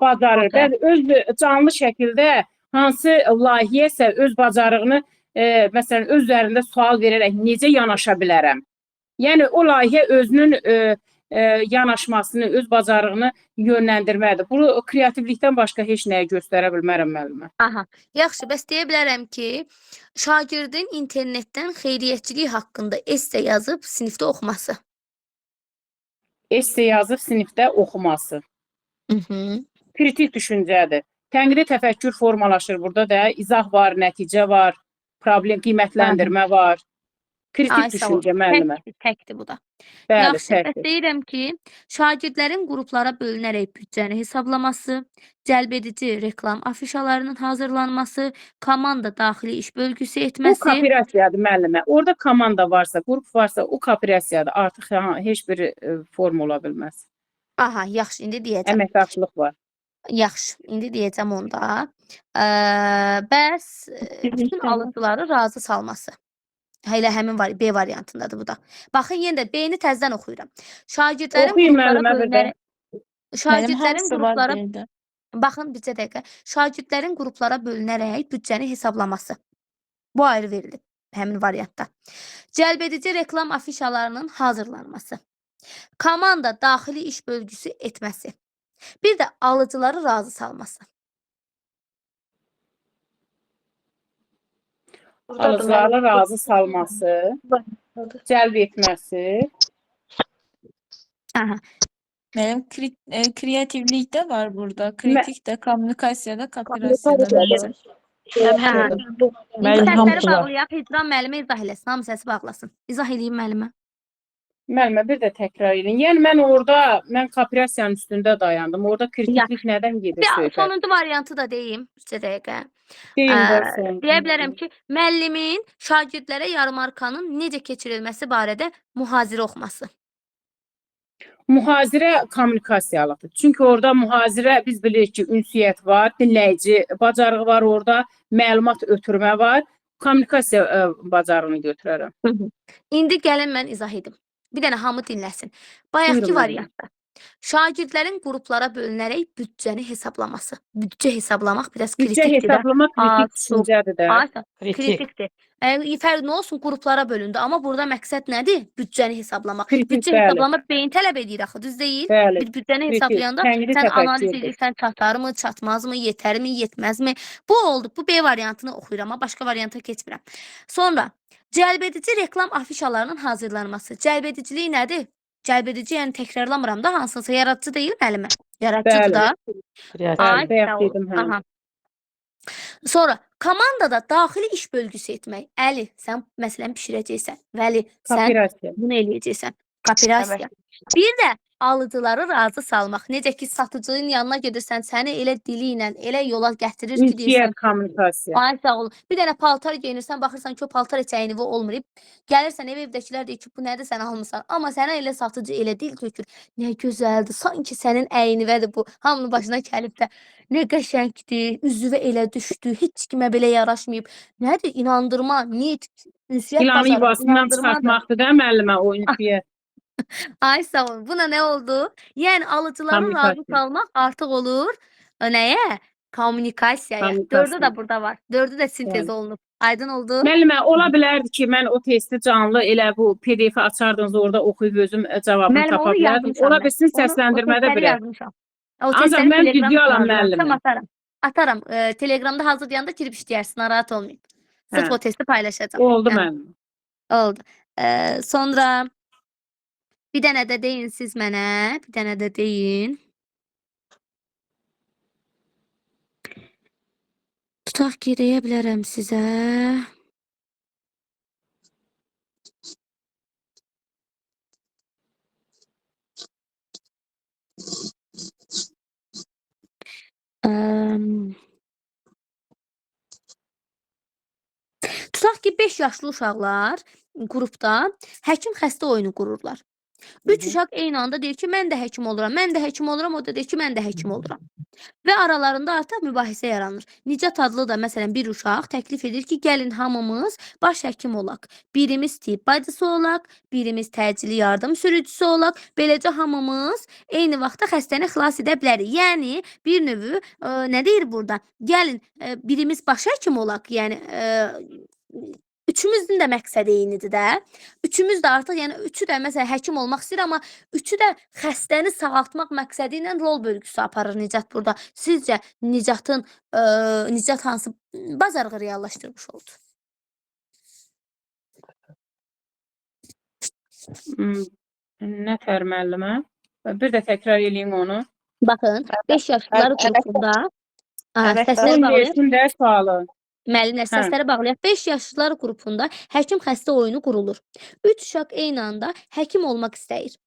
bacarır. Öz canlı şəkildə hansı layihəsə öz bacarığını məsələn, öz üzərində sual verərək necə yanaşa bilərəm? Yəni, o layihə özünün yanaşmasını, öz bacarığını yönləndirməlidir. Bu, kreativlikdən başqa heç nəyə göstərə bilmərəm müəllimə. Yaxşı, bəs deyə bilərəm ki, şagirdin internetdən xeyriyyətçilik haqqında esse yazıb sinifdə oxuması. Esse yazıb sinifdə oxuması. Kritik düşüncədir. Tənqidi təfəkkür formalaşır burada da. İzah var, nəticə var, problem qiymətləndirmə var. Kritik Ay sağ ol. düşüncə müəllimə. Təkdir bu da. Bəli, Yaxşı, bəs təkdir. deyirəm ki, şagirdlərin qruplara bölünərək büdcəni hesablaması, cəlbedici reklam afişalarının hazırlanması, komanda daxili iş bölgüsü Bu etməsi. kooperasiyadır müəllimə. Orada komanda varsa, qrup varsa, o kooperasiyadır. Artıq heç bir form ola bilməz. Aha, yaxşı, indi deyəcəm. Əməkdaşlıq var. Yaxşı, indi deyəcəm onda. Bəs bütün alıcıları razı salması. Elə həmin var, B variantındadır bu da. Baxın, yenə də B-ni təzədən oxuyuram. Şagirdlərin Oxuyun qruplara müəllimə bir də. bölünərək Müəllim şagirdlərin hamısı var qruplara deyildi. baxın bircə dəqiqə. Şagirdlərin qruplara bölünərək büdcəni hesablaması. Bu ayrı verilib həmin variantda. Cəlbedici reklam afişalarının hazırlanması. Komanda daxili iş bölgüsü etməsi. Bir də alıcıları razı salması. Alıcıları razı salması, cəlb etməsi. Aha. Müəllim kreativlik də var burada. Kritik də, kommunikasiyada, kooperasiyada məncə. Aha. İndi Müəllim səsləri hamısı var. bağlayaq, Hicran müəllimə izah eləsin. Hamı səsi bağlasın. İzah eləyim müəllimə. Müəllimə bir də təkrar edin. Yəni mən kooperasiyanın üstündə dayandım. Orada kritiklik nədən gedir Ya, söhbət? sonuncu variantı da deyim. Bircə dəqiqə. Deyin bəs. Deyə bilərəm ki, müəllimin şagirdlərə yarmarkanın necə keçirilməsi barədə mühazirə oxuması. Mühazirə kommunikasiyalıqdır. Çünki orada mühazirə biz bilirik ki, ünsiyyət var, dinləyici bacarığı var orada, məlumat ötürmə var. Kommunikasiya bacarığını götürərəm. İndi gəlin mən izah edim. Bir dənə hamı dinləsin. Bayaqki Buyurun, variantda şagirdlərin qruplara bölünərək büdcəni hesablaması. Büdcə hesablamaq biraz Büdcə kritikdir də. hesablamaq kritik düşüncədir də. Ayşə, Kritik. kritikdir. Fərq nə olsun qruplara bölündü, amma burada məqsəd nədir? Büdcəni hesablamaq. Kritik, Büdcə bəli. hesablamaq beyin tələb edir axı, düz deyil? Bəli. Bir büdcəni Kritik, hesablayanda tənqidi sən analiz təfəkkürdür. edirsən, çatarmı, çatmazmı, yetərmi, yetməzmi? Bu oldu. Bu B variantını oxuyuram, amma başqa varianta keçmirəm. Sonra cəlbedici reklam afişalarının hazırlanması. Cəlbedicilik nədir? Cəlbedici, yəni təkrarlamıram da, hansınsa yaradıcı deyil müəllimə. Yaradıcıdır Bəli. da. Kreativ. Ay, Bayaq sağ ol. dedim, hə. Aha. Sonra komandada daxili iş bölgüsü etmək. Əli, sən məsələn bişirəcəksən. Vəli, sən Kooperasiya. bunu eləyəcəksən. Kooperasiya. Bir də alıcıları razı salmaq. Necə ki, satıcının yanına gedirsən, səni elə dili ilə, elə yola gətirir ki, deyirsən, Ünsiyyət kommunikasiya. ay sağ ol. Bir dənə paltar geyinirsən, baxırsan ki, o paltar heç əynivi olmayıb. Gəlirsən evdəkilər deyir ki, bu nədir sən almısan. Amma sənə elə satıcı elə dil tökür. Nə gözəldir. Sanki sənin əynivədir bu. Hamının başına gəlib də nə qəşəngdir. Üzüvə elə düşdü. Heç kimə belə yaraşmayıb. Nədir? İnandırma, niyet, ünsiyyət İlanı bacarığı, yuvasından inandırmadır. çıxartmaqdır da müəllimə o ünsiyyət. Ay sağ ol. Buna nə oldu? Yəni alıcıları razı Kommunikasiya. salmaq artıq olur. Nəyə? Kommunikasiyaya. Kommunikasiya. Dördü də burada var. Dördü də sintez Bəli. olunub. Aydın oldu? Müəllimə, ola bilərdi ki, mən o testi canlı elə bu PDF-i açardınız, orada oxuyub özüm cavabını Müəllim, tapa onu bilərdim. yazmışam Ola mən. bilsin Onu- səsləndirmədə o testləri birə. yazmışam. O Ancaq testləri mən Telegramda video alam hazırlamışam, müəllimə. atarım. Atarım. Telegramda hazırlayanda girib işləyərsin, narahat olmayın. Sırf Hə. o testi paylaşacağım. Oldu Yəni, müəllim. oldu. Sonra bir dənə də deyin siz mənə. Bir dənə də deyin. Tutaq ki, deyə bilərəm sizə. Tutaq ki, 5 yaşlı uşaqlar qrupda həkim xəstə oyunu qururlar. 3 uşaq eyni anda deyir ki, mən də həkim oluram, mən də həkim oluram, o da deyir ki, mən də həkim oluram. Və aralarında artıq mübahisə yaranır. Nicat adlı da məsələn bir uşaq təklif edir ki, gəlin hamımız baş həkim olaq. Birimiz tibb bacısı olaq, birimiz təcili yardım sürücüsü olaq. Beləcə hamımız eyni vaxtda xəstəni xilas edə bilərik. Yəni bir növü nə deyir burada? Gəlin birimiz baş həkim olaq. Yəni üçümüzün də məqsədi eynidir də. Üçümüz də artıq, yəni üçü də məsələn həkim olmaq istəyir, amma üçü də xəstəni sağaltmaq məqsədi ilə rol bölgüsü aparır Nicat burada. Sizcə Nicat hansı bacarığı reallaşdırmış oldu? Nətər müəllimə? Bir də təkrar eləyim onu. Baxın, 5 yaşlılar qrupunda Aha, Bu səsləri bağlayaq. versin də sualı. Müəllimlər, Hə. səsləri bağlayaq. 5 yaşlılar qrupunda həkim xəstə oyunu qurulur. 3 uşaq eyni anda həkim olmaq istəyir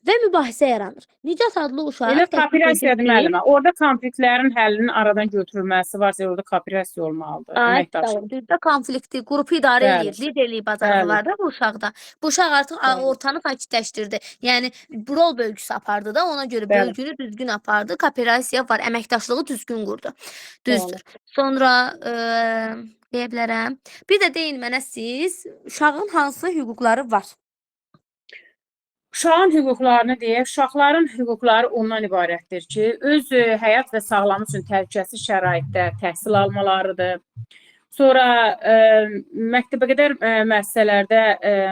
və mübahisə yaranır. Nicat adlı uşaq Elə təklif kooperasiyadır edir ki, müəllimə. Orada konfliktlərin həllinin aradan götürülməsi varsa, orada kooperasiya olmalıdır. Əməkdaşlıq. Düzdə konflikti qrupu idarə Bəli. eləyir, liderlik bacarığı Bəli. var da bu uşaqda. Bu uşaq artıq Bəli. ortanı sakitləşdirdi. Yəni rol bölgüsü apardı da, ona görə Bəli. bölgünü düzgün apardı, kooperasiya var, əməkdaşlığı düzgün qurdu. Düzdür. Sonra deyə bilərəm. Bir də deyin mənə siz uşağın hansı hüquqları var? Uşağın hüquqlarını deyək, uşaqların hüquqları ondan ibarətdir ki, öz həyat və sağlamı üçün təhlükəsiz şəraitdə təhsil almalarıdır. Sonra məktəbəqədər müəssisələrdə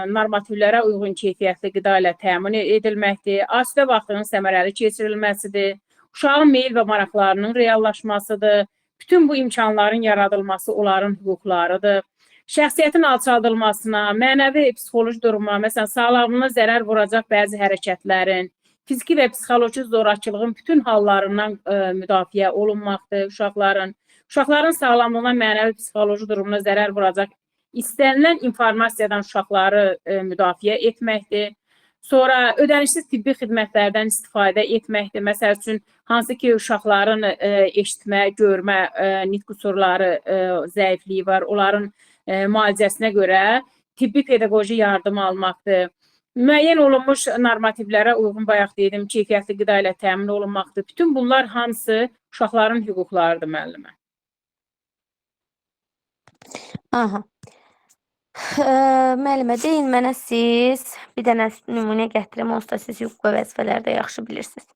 normativlərə uyğun keyfiyyətli qida ilə təmin edilməkdir. Asudə vaxtının səmərəli keçirilməsidir. Uşağın meyil və maraqlarının reallaşmasıdır. Bütün bu imkanların yaradılması onların hüquqlarıdır. Şəxsiyyətin alçaldılmasına, mənəvi psixoloji duruma, məsələn, sağlamlığına zərər vuracaq bəzi hərəkətlərin, fiziki və psixoloji zorakılığın bütün hallarından müdafiə olunmaqdır uşaqların. Uşaqların sağlamlığına, mənəvi psixoloji durumuna zərər vuracaq istənilən informasiyadan uşaqları müdafiə etməkdir. Sonra ödənişsiz tibbi xidmətlərdən istifadə etməkdir. Məsəl üçün, hansı ki uşaqların eşitmə, görmə, nitq qüsurları, zəifliyi var, onların müalicəsinə görə tibbi pedaqoji yardım almaqdır. Müəyyən olunmuş normativlərə uyğun bayaq dedim, keyfiyyətli qida ilə təmin olunmaqdır. Bütün bunlar hamısı uşaqların hüquqlarıdır müəllimə. Aha. Müəllimə, deyin mənə siz bir dənə nümunə gətirim, onsuz da siz hüquq və vəzifələrdə yaxşı bilirsiniz.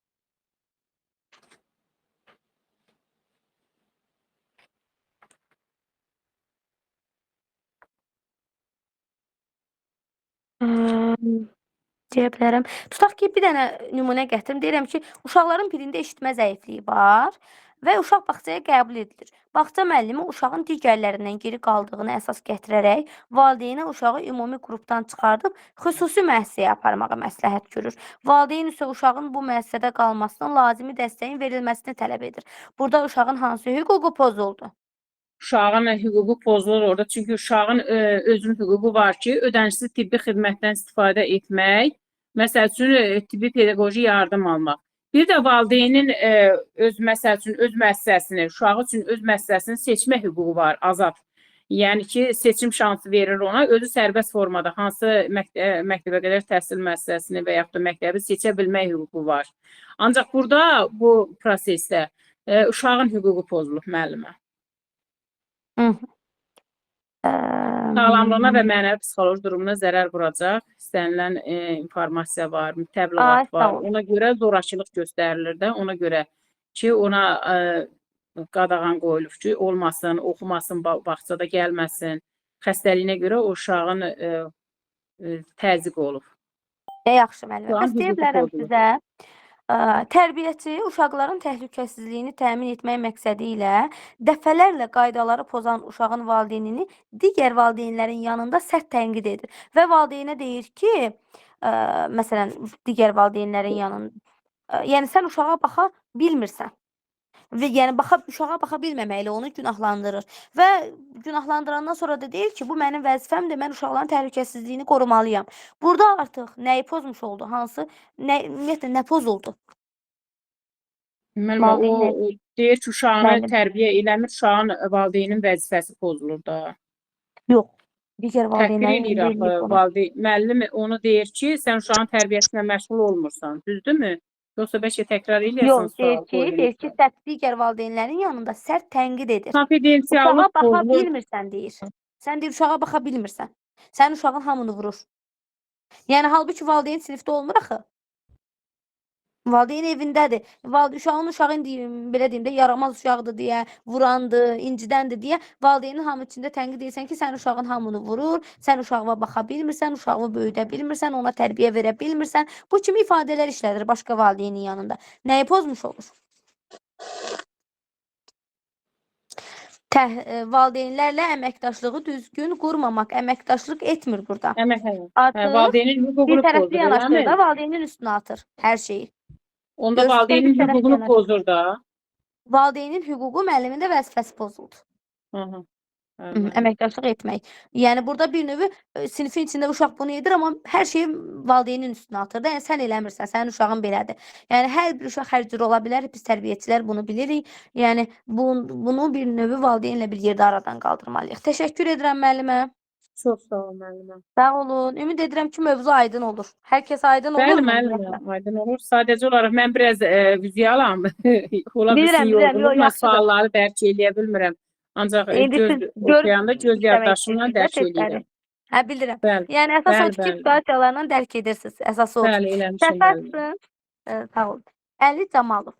Deyə bilərəm. Tutaq ki, bir dənə nümunə gətirim. Deyirəm ki, uşaqların birində eşitmə zəifliyi var və uşaq bağçaya qəbul edilir. Bağça müəllimi uşağın digərlərindən geri qaldığını əsas gətirərək valideynə uşağı ümumi qrupdan çıxardıb xüsusi müəssisəyə aparmağı məsləhət görür. Valideyn isə uşağın bu müəssisədə qalmasına lazımi dəstəyin verilməsini tələb edir. Burada uşağın hansı hüququ pozuldu? Uşağın hüququ pozulur orada. Çünki uşağın özünün hüququ var ki, ödənişsiz tibbi xidmətdən istifadə etmək, məsəl üçün tibbi pedaqoji yardım almaq. Bir də valideynin məsəl üçün öz müəssisəsini, uşağı üçün öz müəssisəsini seçmə hüququ var, azad. Yəni ki, seçim şansı verir ona, özü sərbəst formada hansı məktəbəqədər təhsil müəssisəsini və yaxud da məktəbi seçə bilmək hüququ var. Ancaq burada bu prosesdə uşağın hüququ pozulub müəllimə. Sağlamlığına və mənəvi psixoloji durumuna zərər vuracaq istənilən informasiya var, təbliğat var. Ona görə zorakılıq göstərilir də, ona görə ki, ona qadağan qoyulub ki, olmasın, oxumasın, bağçada gəlməsin. Xəstəliyinə görə o uşağın təzyiq olub. Yaxşı müəllimə. Bəs deyə bilərəm sizə, tərbiyəçi uşaqların təhlükəsizliyini təmin etmək məqsədi ilə dəfələrlə qaydaları pozan uşağın valideynini digər valideynlərin yanında sərt tənqid edir və valideynə deyir ki, məsələn, digər valideynlərin yanında, yəni sən uşağa baxa bilmirsən. Və yəni uşağa baxa bilməməklə onu günahlandırır və günahlandırandan sonra da deyir ki, bu mənim vəzifəmdir, mən uşaqların təhlükəsizliyini qorumalıyam. Burada artıq nəyi pozmuş oldu? Hansı, ümumiyyətlə, nə pozuldu? Müəllimə, o deyir ki, uşağını tərbiyə eləmir, uşağın valideynin vəzifəsi pozulur da. Yox, digər valideynlərin müəllim onu deyir ki, sən uşağın tərbiyəsinə məşğul olmursan, düzdürmü? Yoxsa bəlkə təkrar eləyəsən sual. Yox, deyir ki, digər valideynlərin yanında sərt tənqid edir. Konfidensiallıq pozulur. Uşağa baxa bilmirsən deyir. Sən deyir, uşağa baxa bilmirsən. Sən uşağın hamını vurur. Yəni, halbuki valideyn sinifdə olmur axı. Valideyn evindədir. Uşağın belə deyim də, yaramaz uşaqdır deyə, vurandır, incidəndir deyə, valideynin hamı içində tənqid edirsən ki, sən uşağın hamını vurur, sən uşağına baxa bilmirsən, uşağı böyüdə bilmirsən, ona tərbiyə verə bilmirsən. Bu kimi ifadələr işlədir başqa valideynin yanında. Nəyi pozmuş olur? Valideynlərlə əməkdaşlığı düzgün qurmamaq, əməkdaşlıq etmir burada. Valideynin hüququnu bir tərəfli yanaşdır da, valideynin üstünə atır hər şeyi. Onda valideynin hüququnu pozur da. valideynin hüququ, müəllimin də vəzifəsi pozuldu. Aha, bəli. Əməkdaşlıq etmək. Yəni burada bir növ sinifin içində uşaq bunu edir, amma hər şeyi valideynin üstünə atır da. Yəni sən eləmirsən, sənin uşağın belədir. Yəni hər bir uşaq hər cür ola bilər. Biz tərbiyəçilər bunu bilirik. Yəni bunu bir növ valideynlə bir yerdə aradan qaldırmalıyıq. Təşəkkür edirəm müəllimə. Çox sağ ol müəllimə. Sağ olun. Ümid edirəm ki, mövzu aydın olur. Hər kəs aydın olur Bəli mu? müəllimə, aydın olur. Sadəcə olaraq mən biraz viziyalam. Ola bilsin Bilirəm, yorğunluqla yaxşıdır. sualları dərk eləyə bilmirəm. Ancaq İndi göz siz oxuyanda göz işləmək yaddaşımla istəyirsiniz də dərk testləri. eləyirəm. Hə, bilirəm. Bəli, Yəni əsasən bəli, fikir bəli. situasiyalarla dərk edirsiniz. Əsası odur. Bəli, eləmişəm müəllimə. Səfərsiniz. Sağ olun. Əli Camalov.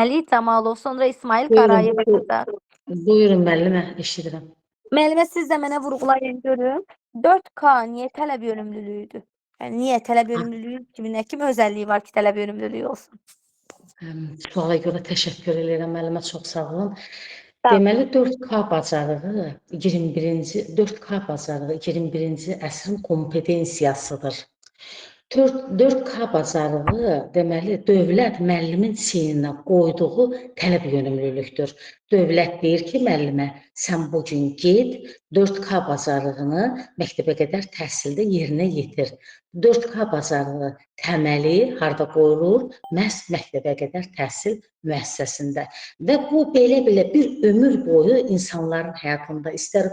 Əli Camalov, sonra İsmail Qarayev. Buyurun müəllimə, eşidirəm. Müəllimə, siz də mənə vurğulayın görün. 4K niyə tələb yönümlülüyüdür? Yəni niyə tələb yönümlülüyü kimi özəlliyi var ki, tələb yönümlülüyü olsun? Suala görə təşəkkür edirəm müəllimə, çox sağ olun. Sağ olun. Deməli 4K bacarığı 21-ci əsrin kompetensiyasıdır. 4K bacarığı deməli dövlət müəllimin çiyninə qoyduğu tələb yönümlülükdür. Dövlət deyir ki, müəllimə, sən bu gün get, 4K bacarığını məktəbəqədər təhsildə yerinə yetir. 4K bacarığı təməli harda qoyulur? Məhz məktəbəqədər təhsil müəssisəsində. Və bu belə-belə bir ömür boyu insanların həyatında, istər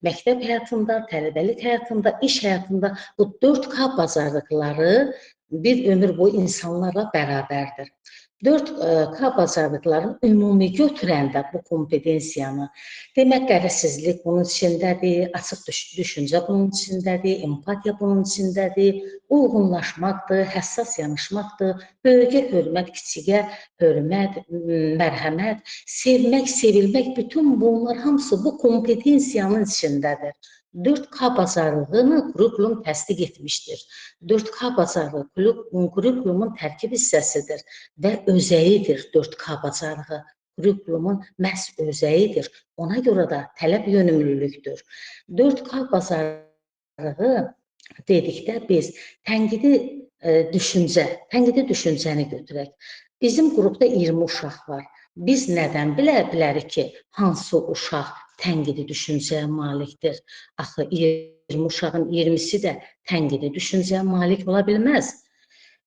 məktəb həyatında, tələbəlik həyatında, iş həyatında bu 4K bacarıqları bir ömür boyu insanlarla bərabərdir. 4K bacarıqların ümumi götürəndə bu kompetensiyanı, demək qərəzsizlik bunun içindədir, açıq düşüncə bunun içindədir, empatiya bunun içindədir, uyğunlaşmaqdır, həssas yanaşmaqdır, böyüyə hörmət, kiçiyə hörmət, mərhəmət, sevmək, sevilmək, bütün bunlar hamısı bu kompetensiyanın içindədir. 4K bacarığını kurikulum təsdiq etmişdir. 4K bacarığı kurikulumun tərkib hissəsidir və özəyidir 4K bacarığı. Kurikulumun məhz özəyidir. Ona görə də tələb yönümlülükdür. 4K bacarığı dedikdə biz tənqidi düşüncəni götürək. Bizim qrupda 20 uşaq var. Biz nədən bilərik ki, hansı uşaq tənqidi düşüncəyə malikdir? Axı 20 uşağın 20-si də tənqidi düşüncəyə malik ola bilməz.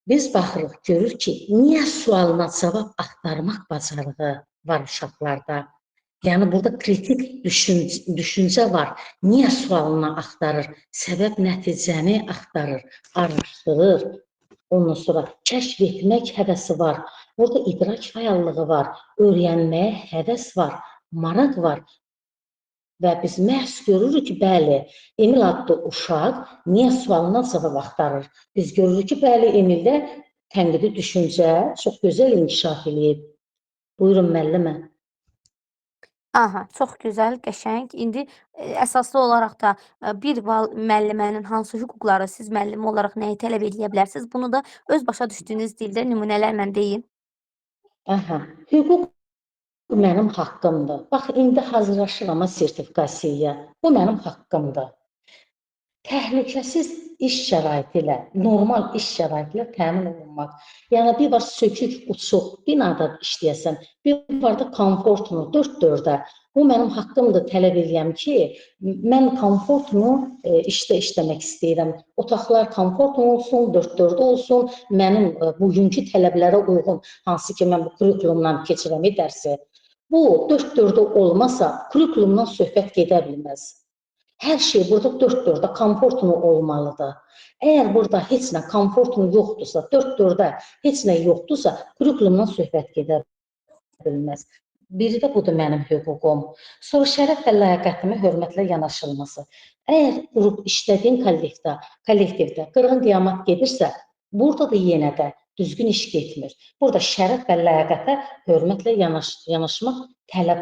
Biz baxırıq, görür ki, niyə sualına cavab axtarmaq bacarığı var uşaqlarda? Yəni burada kritik düşüncə var. Niyə sualını axtarır? Səbəb nəticəni axtarır, araşdırır. Ondan sonra kəşf etmək həvəsi var. Burada idrak fəallığı var, öyrənməyə həvəs var, maraq var. Və biz məhz görürük ki, bəli, Emil adlı uşaq niyə sualına cavab axtarır? Biz görürük ki, bəli, Emildə tənqidi düşüncə çox gözəl inkişaf eləyib. Buyurun müəllimə. Aha, çox gözəl, qəşəng. İndi əsaslı olaraq da bir müəllimənin hansı hüquqları siz müəllimə olaraq nəyi tələb edə bilərsiniz? Bunu da öz başa düşdüyünüz dildə nümunələrlə deyin. Aha, hüquq mənim haqqımdır. Bax, indi hazırlaşıram sertifikasiyaya. Bu mənim haqqımdır. Təhlükəsiz iş şəraiti ilə, normal iş şəraiti ilə təmin olunmaq. Yəni, bir var sökük, uçuq, binada işləyəsən, bir var da komfortunu, 4-4-ə. Bu mənim haqqımdır, tələb edirəm ki, mən komfortunu işdə işləmək istəyirəm. Otaqlar komfortun olsun, 4-4 olsun, mənim bugünkü tələblərə uyğun, hansı ki, mən bu kurikulumdan keçirəm dərsi. Bu 4-4 olmasa, kurikulumdan söhbət gedə bilməz. Hər şey burada 4-4-də komfortunu olmalıdır. Əgər burada heç nə komfortunu yoxdursa, 4-4-də heç nə yoxdursa, kurikulumdan söhbət gedə bilməz. Biri də budur mənim hüququm. Sonra şərəf və ləyaqətimə hörmətlə yanaşılması. Əgər qrup işlədiyin kollektivdə qırğın qiyamət gedirsə, burada da yenə də düzgün iş getmir. Burada şərəf və ləyaqətə hörmətlə yanaşmaq tələb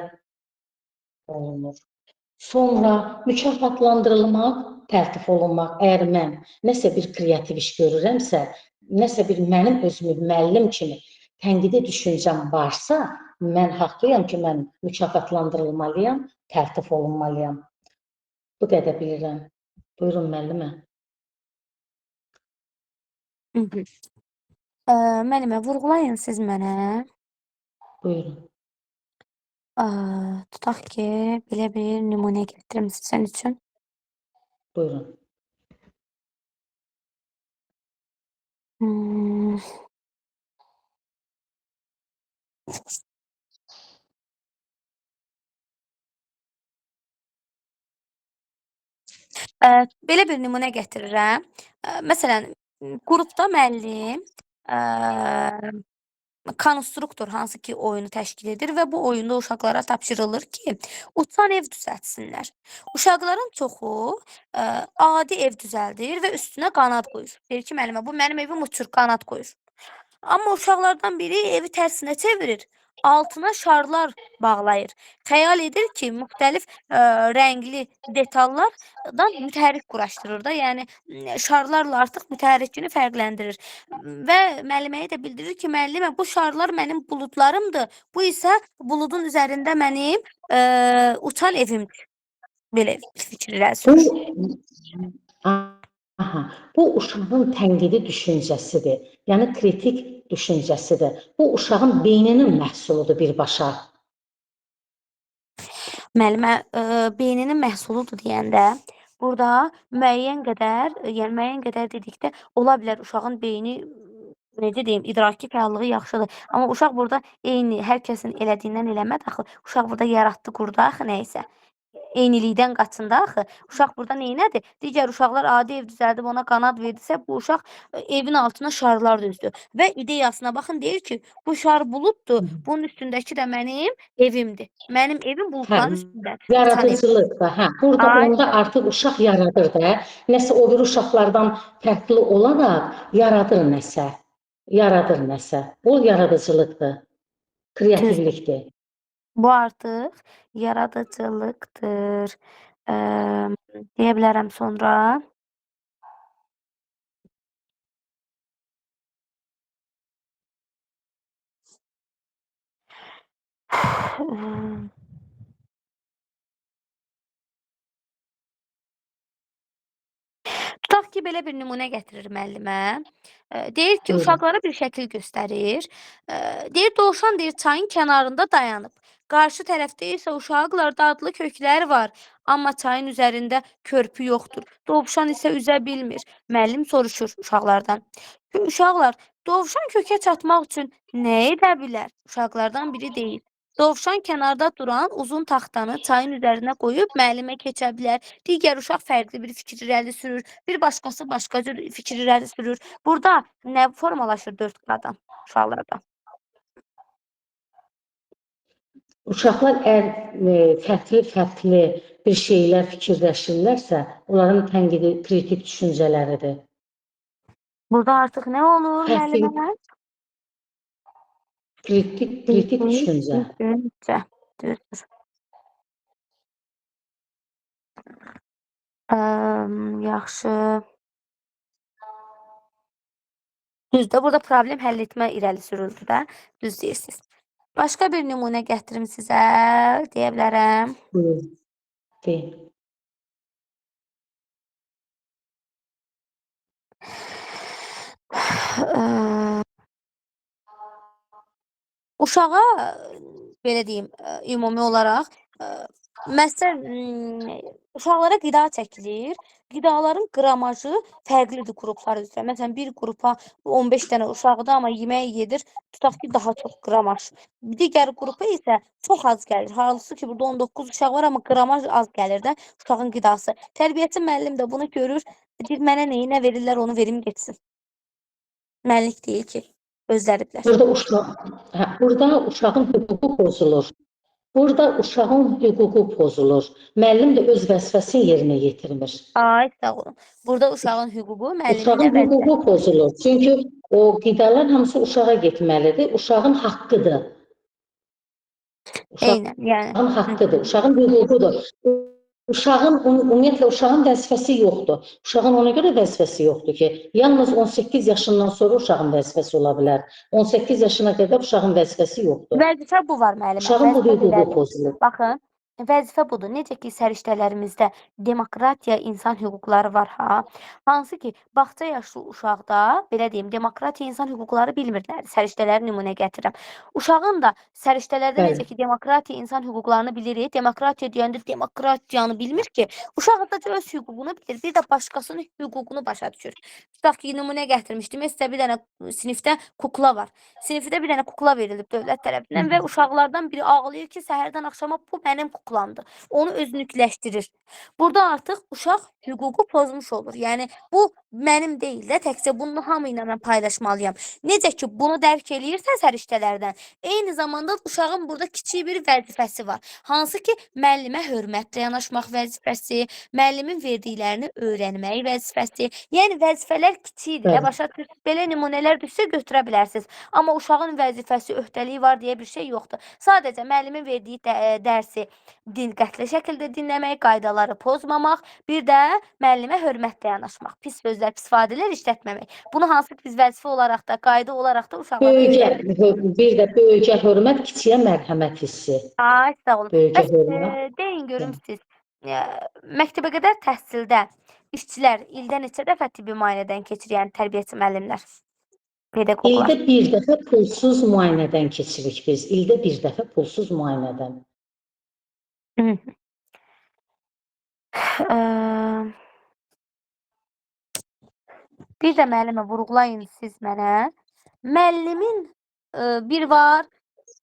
olunur. Sonra mükafatlandırılmaq, təltif olunmaq. Əgər mən nəsə bir kreativ iş görürəmsə, nəsə bir mənim özümü müəllim kimi tənqidi düşüncəm varsa, mən haqlıyam ki, mən mükafatlandırılmalıyam, təltif olunmalıyam. Bu qədər bilirəm. Buyurun müəllimə. Müəllimə, vurğulayın siz mənə. Buyurun. Tutaq ki, belə bir nümunə gətirim sizin üçün. Buyurun. Hmm. Belə bir nümunə gətirirəm. Məsələn, qrupda müəllim konstruktor hansı ki oyunu təşkil edir və bu oyunda uşaqlara tapşırılır ki, uçan ev düzəltsinlər. Uşaqların çoxu adi ev düzəldir və üstünə qanad qoyur. Deyir ki, müəllimə, bu mənim evim uçur, qanad qoyur. Amma uşaqlardan biri evi tərsinə çevirir, altına şarlar bağlayır. Xəyal edir ki, müxtəlif rəngli detallardan mütəhərrik quraşdırır da, yəni şarlarla artıq mütəhərrikini fərqləndirir. Və müəlliməyə də bildirir ki, müəllimə, bu şarlar mənim buludlarımdır, bu isə buludun üzərində mənim uçan evimdir. Belə fikirlər sürür. Bu uşağın tənqidi düşüncəsidir. Yəni kritik düşüncəsidir. Bu uşağın beyninin məhsuludur birbaşa. Müəllimə, beyninin məhsuludur deyəndə, burada müəyyən qədər dedikdə, ola bilər uşağın beyni, necə deyim, idraki fəallığı yaxşıdır. Amma uşaq burada eyni, hər kəsin elədiyindən eləmədi axı. Uşaq burada yaratdı, qurdu axı nəyisə. Eynilikdən qaçında axı. Uşaq burada neynədir? Digər uşaqlar adi ev düzəldib ona qanad verdisə, bu uşaq evin altına şarlar düzdür. Və ideyasına baxın, deyir ki, bu şar buluddur, bunun üstündəki də mənim evimdir. Mənim evim buludların üstündədir. Yaradıcılıq da, burada onda artıq uşaq yaradır da. Nəsə o bir uşaqlardan fərqli olaraq yaradır nəsə. O yaradıcılıqdır, kreativlikdir. Bu artıq yaradıcılıqdır. Deyə bilərəm sonra. Tutaq ki, belə bir nümunə gətirir müəllimə. Deyir ki, uşaqlara bir şəkil göstərir. Deyir, dovşan deyir, çayın kənarında dayanıb. Qarşı tərəfdə isə uşaqlarda adlı köklər var. Amma çayın üzərində körpü yoxdur. Dovşan isə üzə bilmir. Müəllim soruşur uşaqlardan. Uşaqlar, dovşan kökə çatmaq üçün nə edə bilər? Uşaqlardan biri deyir. Dovşan kənarda duran uzun taxtanı çayın üzərinə qoyub müəllimə keçə bilər. Digər uşaq fərqli bir fikir irəli sürür. Bir başqası başqa cür fikir irəli sürür. Burada nə formalaşır 4 qadan uşaqlarda? Uşaqlar əgər fərqli bir şeylər fikirləşirlərsə, onların tənqidi kritik düşüncələridir. Burada artıq nə olur müəllimə? Kritik düşüncə. Düzdür. Yaxşı. Düzdür, burada problem həll etmə irəli sürüldü də. Düz deyirsiniz. Başqa bir nümunə gətirim sizə, deyə bilərəm. Deyil. Uşağa, belə deyim, ümumi olaraq, uşaqlara qida çəkilir. Qidaların qramajı fərqlidir qruplar üzrə. Məsələn, bir qrupa 15 dənə uşaqdır, amma yemək yedir, tutaq ki, daha çox qramaj. Digər qrupa isə çox az gəlir. Halbuki ki, burada 19 uşaq var, amma qramaj az gəlir də uşağın qidası. Tərbiyəçi müəllim də bunu görür. Deyir, mənə nə verirlər, onu verim getsin. Mənlik deyil ki, özləri bilər. Burada uşağın hüququ pozulur. Müəllim də öz vəzifəsini yerinə yetirmir. Ay, sağ olun. Burada uşağın hüququ, müəllimin Uşağın də vəzifəsi. hüququ pozulur. Çünki o qidalar hamısı uşağa getməlidir. Uşağın haqqıdır. Eynən, yəni. Uşağın haqqıdır, uşağın hüququdur. Ümumiyyətlə, uşağın vəzifəsi yoxdur. Uşağın ona görə vəzifəsi yoxdur ki, yalnız 18 yaşından sonra uşağın vəzifəsi ola bilər. 18 yaşına qədər uşağın vəzifəsi yoxdur. Vəzifə bu var müəllimə. Uşağın bu hüququ pozulur. Baxın, vəzifə budur. Necə ki, səriştələrimizdə demokratiya, insan hüquqları var ha. Hansı ki, bağça yaşlı uşaqda, belə deyim, demokratiya, insan hüquqları bilmirlər. Səriştələri nümunə gətirirəm. Uşağın da səriştələrdə Bəli. necə ki, demokratiya, insan hüquqlarını bilirik. Demokratiya deyəndə demokratiyanı bilmir ki, uşaq sadəcə öz hüququnu bilir, bir də başqasının hüququnu başa düşür. Tutaq ki, nümunə gətirmişdim. Sizə bir dənə sinifdə kukla var. Sinifdə bir dənə kukla verilib dövlət tərəfindən və uşaqlardan biri ağlayır ki, səhərdən axşama bu mənim kuklamdır. Onu özünükləşdirir. Burada artıq uşaq hüququ pozmuş olur. Yəni bu mənim deyil də, təkcə bunu hamı ilə mən paylaşmalıyam. Necə ki, bunu dərk eləyirsə səriştələrdən, eyni zamanda uşağın burada kiçik bir vəzifəsi var. Hansı ki, müəllimə hörmətlə yanaşmaq vəzifəsi, müəllimin verdiklərini öyrənmək vəzifəsi. Yəni vəzifələr kiçikdir. Bəli. Başa düşürsünüz? Belə nümunələr düşsə götürə bilərsiniz. Amma uşağın vəzifəsi, öhdəliyi var deyə bir şey yoxdur. Sadəcə müəllimin verdiyi dərsi diqqətli şəkildə dinləmək, qaydaları pozmamaq, bir də müəllimə hörmətlə yanaşmaq, pis sözlər, pis ifadələr işlətməmək. Bunu hansı ki biz vəzifə olaraq da, qayda olaraq da uşaqlara Böyücə, öyrədirik. bir də böyücə hörmət, kiçiyə mərhəmət hissi. Ay, sağ olun. Böyücə Bəs hörmət. deyin görüm siz, məktəbə qədər təhsildə işçilər ildə neçə dəfə tibbi müayinədən keçir, yəni tərbiyəçi müəllimlər, pedaqoqlar? İldə bir dəfə pulsuz müayinədən keçirik biz. İldə bir dəfə pulsuz müayinədən. Hı. Eee, Bir də müəllimə vurğulayın siz mənə. Müəllimin bir var,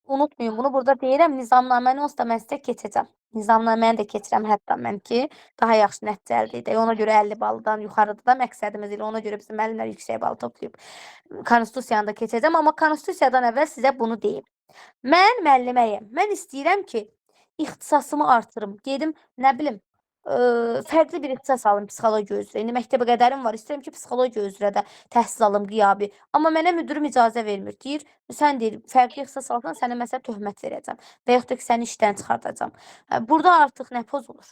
unutmayın bunu burada deyirəm, nizamnaməni onsuz da mən sizə keçəcəm. Nizamnaməni də keçirəm hətta mən ki, daha yaxşı nəticə əldə edək. Ona görə 50 baldan yuxarıdır da məqsədimiz elə. Ona görə bizim müəllimlər yüksək bal toplayıb. Konstitusiyanı da keçəcəm, amma konstitusiyadan əvvəl sizə bunu deyim. Mən müəlliməyəm. Mən istəyirəm ki, ixtisasımı artırım. Gedim, nə bilim, fərqli bir ixtisas alım psixologiya üzrə. İndi məktəbə qədərim var. İstəyirəm ki, psixologiya üzrə də təhsil alım qiyabi. Amma mənə müdürüm icazə vermir. Deyir, sən deyir, fərqli ixtisas alsan sənə məsələn töhmət verəcəm və yaxud da ki, səni işdən çıxardacam. Burada artıq nə pozulur?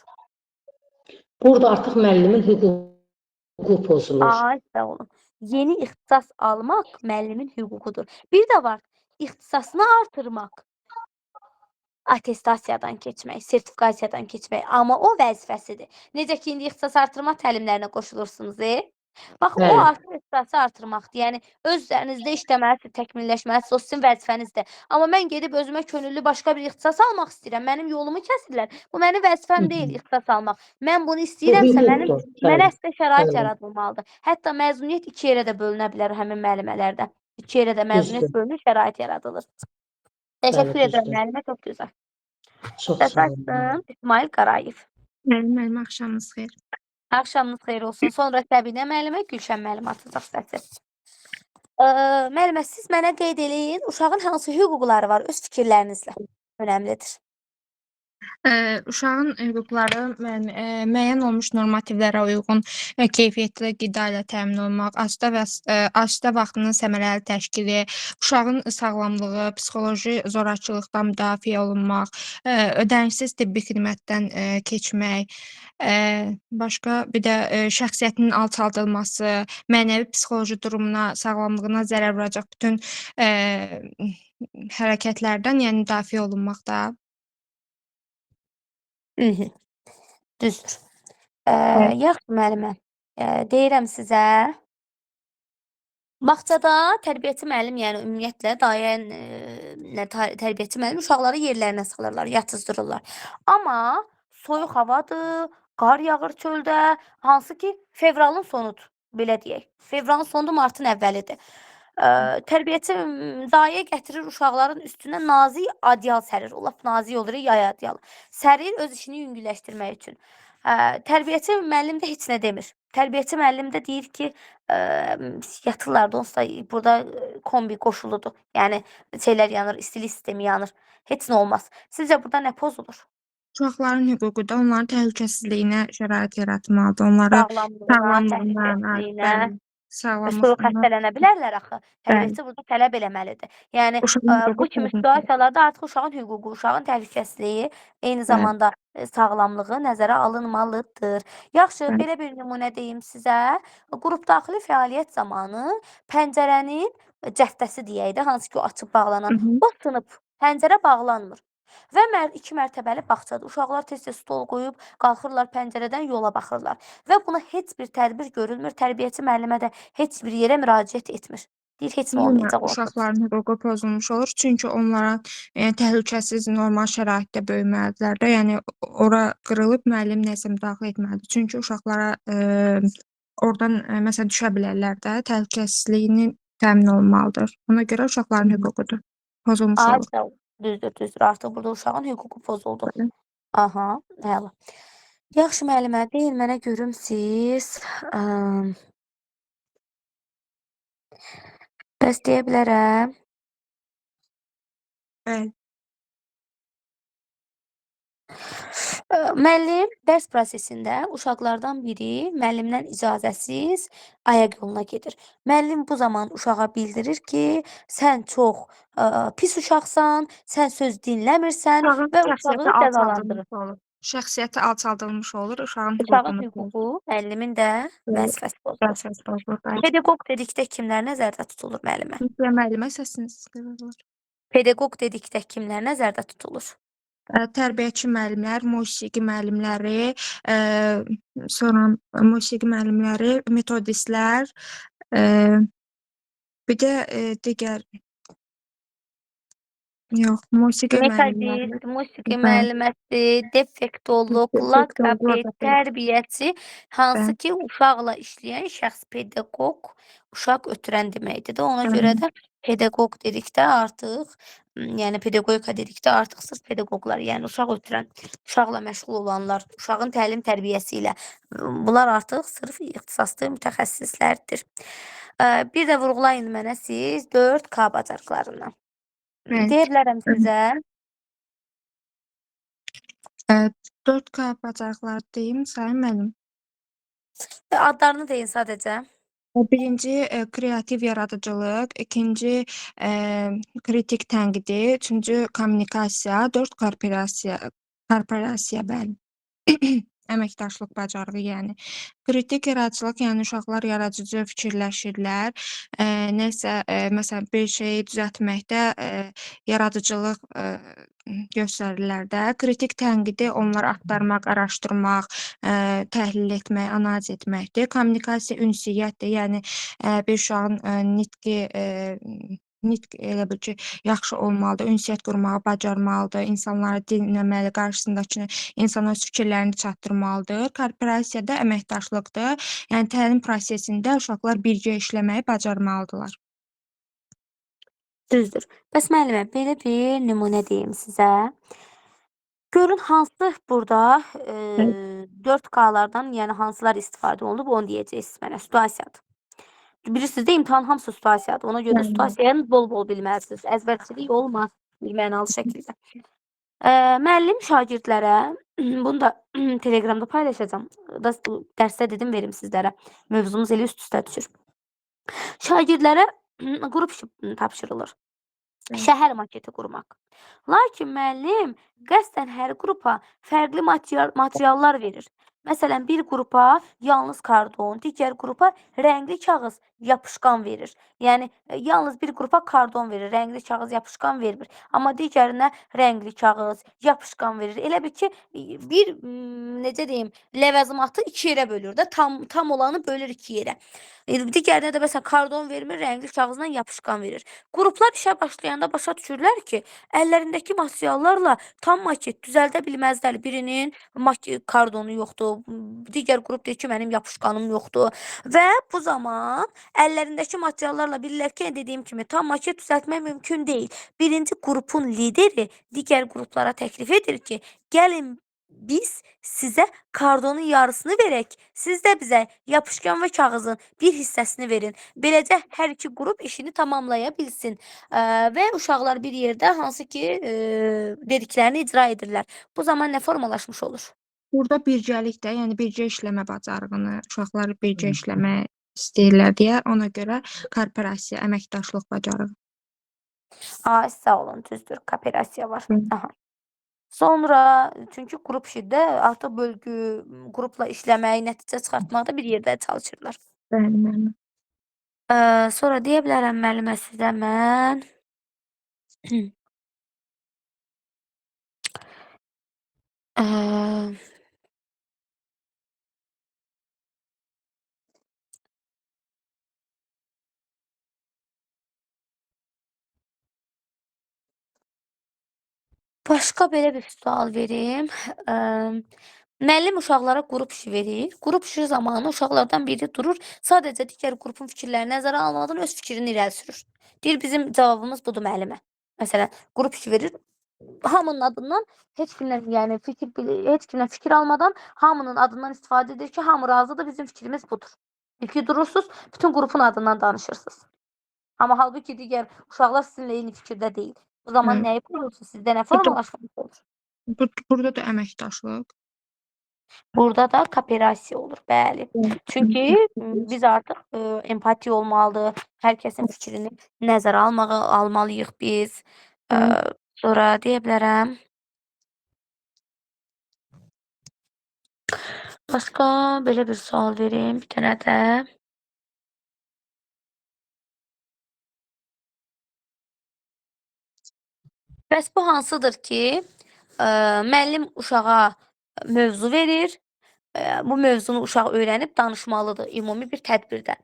Burada artıq müəllimin hüququ pozulur. Ay, sağ olun. Yeni ixtisas almaq müəllimin hüququdur. Bir də var, ixtisasını artırmaq. Attestasiyadan keçmək, sertifikasiyadan keçmək, amma o vəzifəsidir. Necə ki, indi ixtisas artırma təlimlərinə qoşulursunuz, bax, o Bəli. artıq ixtisası artırmaqdır. Yəni, öz üzərinizdə işləməlisiniz, təkmilləşməlisiniz, o sizin vəzifənizdir. Amma mən gedib özümə könüllü başqa bir ixtisas almaq istəyirəm, mənim yolumu kəsirlər. Bu mənim vəzifəm deyil, ixtisas almaq. Mən bunu istəyirəmsə, hüquqdur. mənə əsaslı şərait Bəli. yaradılmalıdır. Hətta məzuniyyət 2 yerə də bölünə bilər həmin müəllimələrdə. 2 yerə də məzuniyyət Düzdür. bölünür, şərait yaradılır. Təşəkkür Bəli, edirəm düzdür. müəllimə, çox gözəl. Çox Səs sağ olun. açdım, İsmail Qarayev. Müəllim, axşamınız xeyir. Axşamınız xeyir olsun. Sonra Səbinə müəllimə, Gülşən müəllim atacaq səsi. Müəllimə, siz mənə qeyd eləyin, uşağın hansı hüquqları var öz fikirlərinizlə? Önəmlidir. Uşağın hüquqları müəyyən olmuş normativlərə uyğun keyfiyyətli qida ilə təmin olunmaq, asudə vaxtının səmərəli təşkili, uşağın sağlamlığı, psixoloji zorakılıqdan müdafiə olunmaq, ödənişsiz tibbi xidmətdən keçmək, başqa bir də şəxsiyyətinin alçaldılması, mənəvi psixoloji durumuna, sağlamlığına zərər vuracaq bütün hərəkətlərdən, yəni müdafiə olunmaq da. Düzdür. Yaxşı müəllimə, deyirəm sizə, bağçada tərbiyəçi müəllim, yəni ümumiyyətlə tərbiyəçi müəllim uşaqları yerlərinə salırlar, yatızdırırlar. Amma soyuq havadır, qar yağır çöldə, hansı ki fevralın sonudur, belə deyək. Fevralın sonudur, martın əvvəlidir. Tərbiyəçi dayə gətirir uşaqların üstünə nazik adyal sərir. O lap nazik olur, yay adyalı. Sərir öz işini yüngülləşdirmək üçün. Tərbiyəçi müəllim də heç nə demir. Tərbiyəçi müəllim də deyir ki, yatırlar da onsuz da burada kombi qoşuludur. Yəni şeylər yanır, istilik sistemi yanır. Heç nə olmaz. Sizcə burada nə pozulur? Uşaqların hüququ da onların təhlükəsizliyinə şərait yaratmalıdır. Onlara Sağlamlığına, sağlamlığına, təhlükəsizliyinə. bəli, Soyuq sağlamlığına, xəstələnə bilərlər axı. Tərbiyəçi burada tələb eləməlidir. Yəni uşağın hüququ bu kimi pozuntusu. situasiyalarda artıq uşağın hüququ, uşağın təhlükəsizliyi, eyni zamanda sağlamlığı nəzərə alınmalıdır. Yaxşı, Bəli. belə bir nümunə deyim sizə. Qrup daxili fəaliyyət zamanı pəncərənin cəftəsi deyək də, hansı ki o açıb bağlanan, o sınıb, pəncərə bağlanmır. Və iki mərtəbəli bağçadır. Uşaqlar tez-tez stol qoyub qalxırlar pəncərədən yola baxırlar və buna heç bir tədbir görülmür. Tərbiyəçi müəllimə də heç bir yerə müraciət etmir. Deyir heç nə Yenə olmayacaq orada. uşaqların hüququ pozulmuş olur. Çünki onlara təhlükəsiz normal şəraitdə böyüməlidirlər də. Yəni ora qırılıb müəllim nəsə müdaxilə etməlidir. Çünki uşaqlara oradan məsələn düşə bilərlər də. Təhlükəsizliyini təmin olunmalıdır. Ona görə uşaqların hüququdur. Pozulmuş olur. Sağ ol. Düzdür. Artıq burada uşağın hüququ pozuldu. Aha, əla. Yaxşı müəllimə, deyin mənə görüm siz bəs deyə bilərəm. Bəli. Müəllim dərs prosesində uşaqlardan biri müəllimdən icazəsiz ayaq yoluna gedir. Müəllim bu zaman uşağa bildirir ki, sən çox pis uşaqsan, sən söz dinləmirsən Uşağın və şəxsiyyəti uşağı cəzalandırır. alçaldılmış olur. Şəxsiyyəti alçaldılmış olur. Uşağın Uşağın hüququnu pozur. hüququ, müəllimin də vəzifəsi pozulur. Vəzifəsi pozulur. Bəli. Pedaqoq dedikdə kimlər nəzərdə tutulur müəllimə? Siniflə müəllimə səsiniz çıxırılır. Pedaqoq dedikdə kimlər nəzərdə tutulur? Tərbiyəçi müəllimlər, musiqi müəllimləri, sonra musiqi müəllimləri, metodistlər, bir də digər yox, musiqi müəllimləri. Metodist, musiqi Bəli. müəlliməsi, defektolog, Defektolog, loqoped, logoped. tərbiyəçi, hansı Bəli. ki uşaqla işləyən şəxs pedaqoq, uşaq ötürən deməkdir də. Ona görə də pedaqoq dedikdə artıq, yəni pedaqogika dedikdə artıq sırf pedaqoqlar, yəni uşaq ötürən, uşaqla məşğul olanlar, uşağın təlim tərbiyəsi ilə bunlar artıq sırf ixtisaslı mütəxəssislərdir. Bir də vurğulayın mənə siz 4K bacarıqlarından. Bəli. Deyə bilərəm sizə. 4K bacarıqları deyim, sayın müəllim. Adlarını deyin sadəcə. Birinci kreativ yaradıcılıq, ikinci kritik tənqidi, üçüncü kommunikasiya, 4 korporasiya bəli. Əməkdaşlıq bacarığı, yəni. Kritik yaradıcılıq, yəni uşaqlar yaradıcı fikirləşirlər. Nəsə, məsələn, bir şeyi düzəltməkdə yaradıcılıq göstərirlər də. Kritik tənqidi onlar axtarmaq, araşdırmaq, təhlil etmək, analiz etməkdir. Kommunikasiya ünsiyyətdir, yəni bir uşağın nitq elə bil ki, yaxşı olmalıdır, ünsiyyət qurmağı bacarmalıdır, insanları dinləməli, qarşısındakı insana öz fikirlərini çatdırmalıdır. Korporasiya da əməkdaşlıqdır. Yəni təlim prosesində uşaqlar birgə işləməyi bacarmalıdırlar. Düzdür. Bəs müəllimə, belə bir nümunə deyim sizə. Görün hansı burada 4K-lardan, yəni hansılar istifadə olunub, onu deyəcəksiniz mənə. Situasiyadır. Bilirsiniz də imtahan hamısı situasiyadır. Ona görə də situasiyanı bol-bol bilməlisiniz. Əzbərçilik olmaz mənalı şəkildə. Müəllim şagirdlərə, bunu da Telegramda paylaşacağam. Dərsdə dedim verim sizlərə. Mövzumuz elə üst-üstə düşür. Şagirdlərə qrup işi tapşırılır. Şəhər maketi qurmaq. Lakin müəllim qəsdən hər qrupa fərqli materiallar verir. Məsələn, bir qrupa yalnız kardon, digər qrupa rəngli kağız, yapışqan verir. Yəni, yalnız bir qrupa kardon verir, rəngli kağız, yapışqan vermir. Amma digərinə rəngli kağız, yapışqan verir. Elə bil ki, bir, necə deyim, ləvəzimatı iki yerə bölür də, tam olanı bölür iki yerə. Digərinə də məsələn, kardon vermir, rəngli kağızla yapışqan verir. Qruplar işə başlayanda başa düşürlər ki, əllərindəki materiallarla tam maket düzəldə bilməzlər. Birinin kardonu yoxdur, digər qrup deyir ki, mənim yapışqanım yoxdur. Və bu zaman əllərindəki materiallarla bilirlər ki, dediyim kimi tam maket düzəltmək mümkün deyil. Birinci qrupun lideri digər qruplara təklif edir ki, gəlin biz sizə kardonun yarısını verək, siz də bizə yapışqan və kağızın bir hissəsini verin. Beləcə hər iki qrup işini tamamlaya bilsin və uşaqlar bir yerdə hansı ki dediklərini icra edirlər. Bu zaman nə formalaşmış olur? Burada birgəlik də, yəni birgə işləmə bacarığını, uşaqlar birgə işləmək istəyirlər deyə, ona görə korporasiya, əməkdaşlıq bacarığı. Sağ olun, düzdür, kooperasiya var. Aha. Sonra, çünki qrup işidə artıq bölgü, qrupla işləmək, nəticə çıxartmaqda bir yerdə çalışırlar. Bəli, müəllim. Sonra deyə bilərəm müəllimə sizə mən Eee, Başqa belə bir sual verim. Müəllim uşaqlara qrup işi verir. Qrup işi zamanı uşaqlardan biri durur, sadəcə digər qrupun fikirlərini nəzərə almadan öz fikrini irəli sürür. Deyir, bizim cavabımız budur müəllimə. Məsələn, qrup işi verir, hamının adından heç kimdən, yəni heç kimdən fikir almadan hamının adından istifadə edir ki, hamı razıdır, bizim fikrimiz budur. İlki durursunuz, bütün qrupun adından danışırsınız. Amma halbuki digər uşaqlar sizinlə eyni fikirdə deyil. Bu zaman nəyi pozursunuz? Sizdə nə formalaşmanız olur? Burada da əməkdaşlıq. Burada da kooperasiya olur, bəli. Çünki biz artıq empati olmalıdır. Hər kəsin fikrini nəzərə almalıyıq biz. Sonra deyə bilərəm. Başqa belə bir sual verim bir dənə də. Bəs bu hansıdır ki, müəllim uşağa mövzu verir. Bu mövzunu uşaq öyrənib danışmalıdır ümumi bir tədbirdə.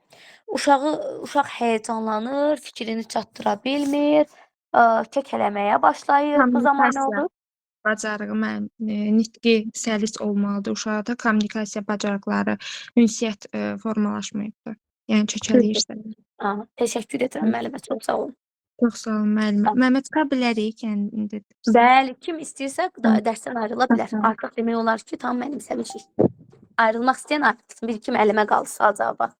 Uşaq həyəcanlanır, fikrini çatdıra bilmir, kəkələməyə başlayır. Bu zaman nə olur? Bacarığı, nitqi səlis olmalıdır. Uşaqda kommunikasiya bacarıqları, ünsiyyət formalaşmayıbdır. Yəni çəkəliyirsə. Təşəkkür edirəm müəllimə, çox sağ olun. Çox sağ olun müəllimə. Məhəmməd çıxa bilərik kəndi. Bəli, kim istəyirsə dərsdən ayrıla bilər. Artıq demək olar ki, tam mənimsəmişik. Ayrılmaq istəyən ayrılsın. Bir-iki müəllimə qaldı sual cavaba.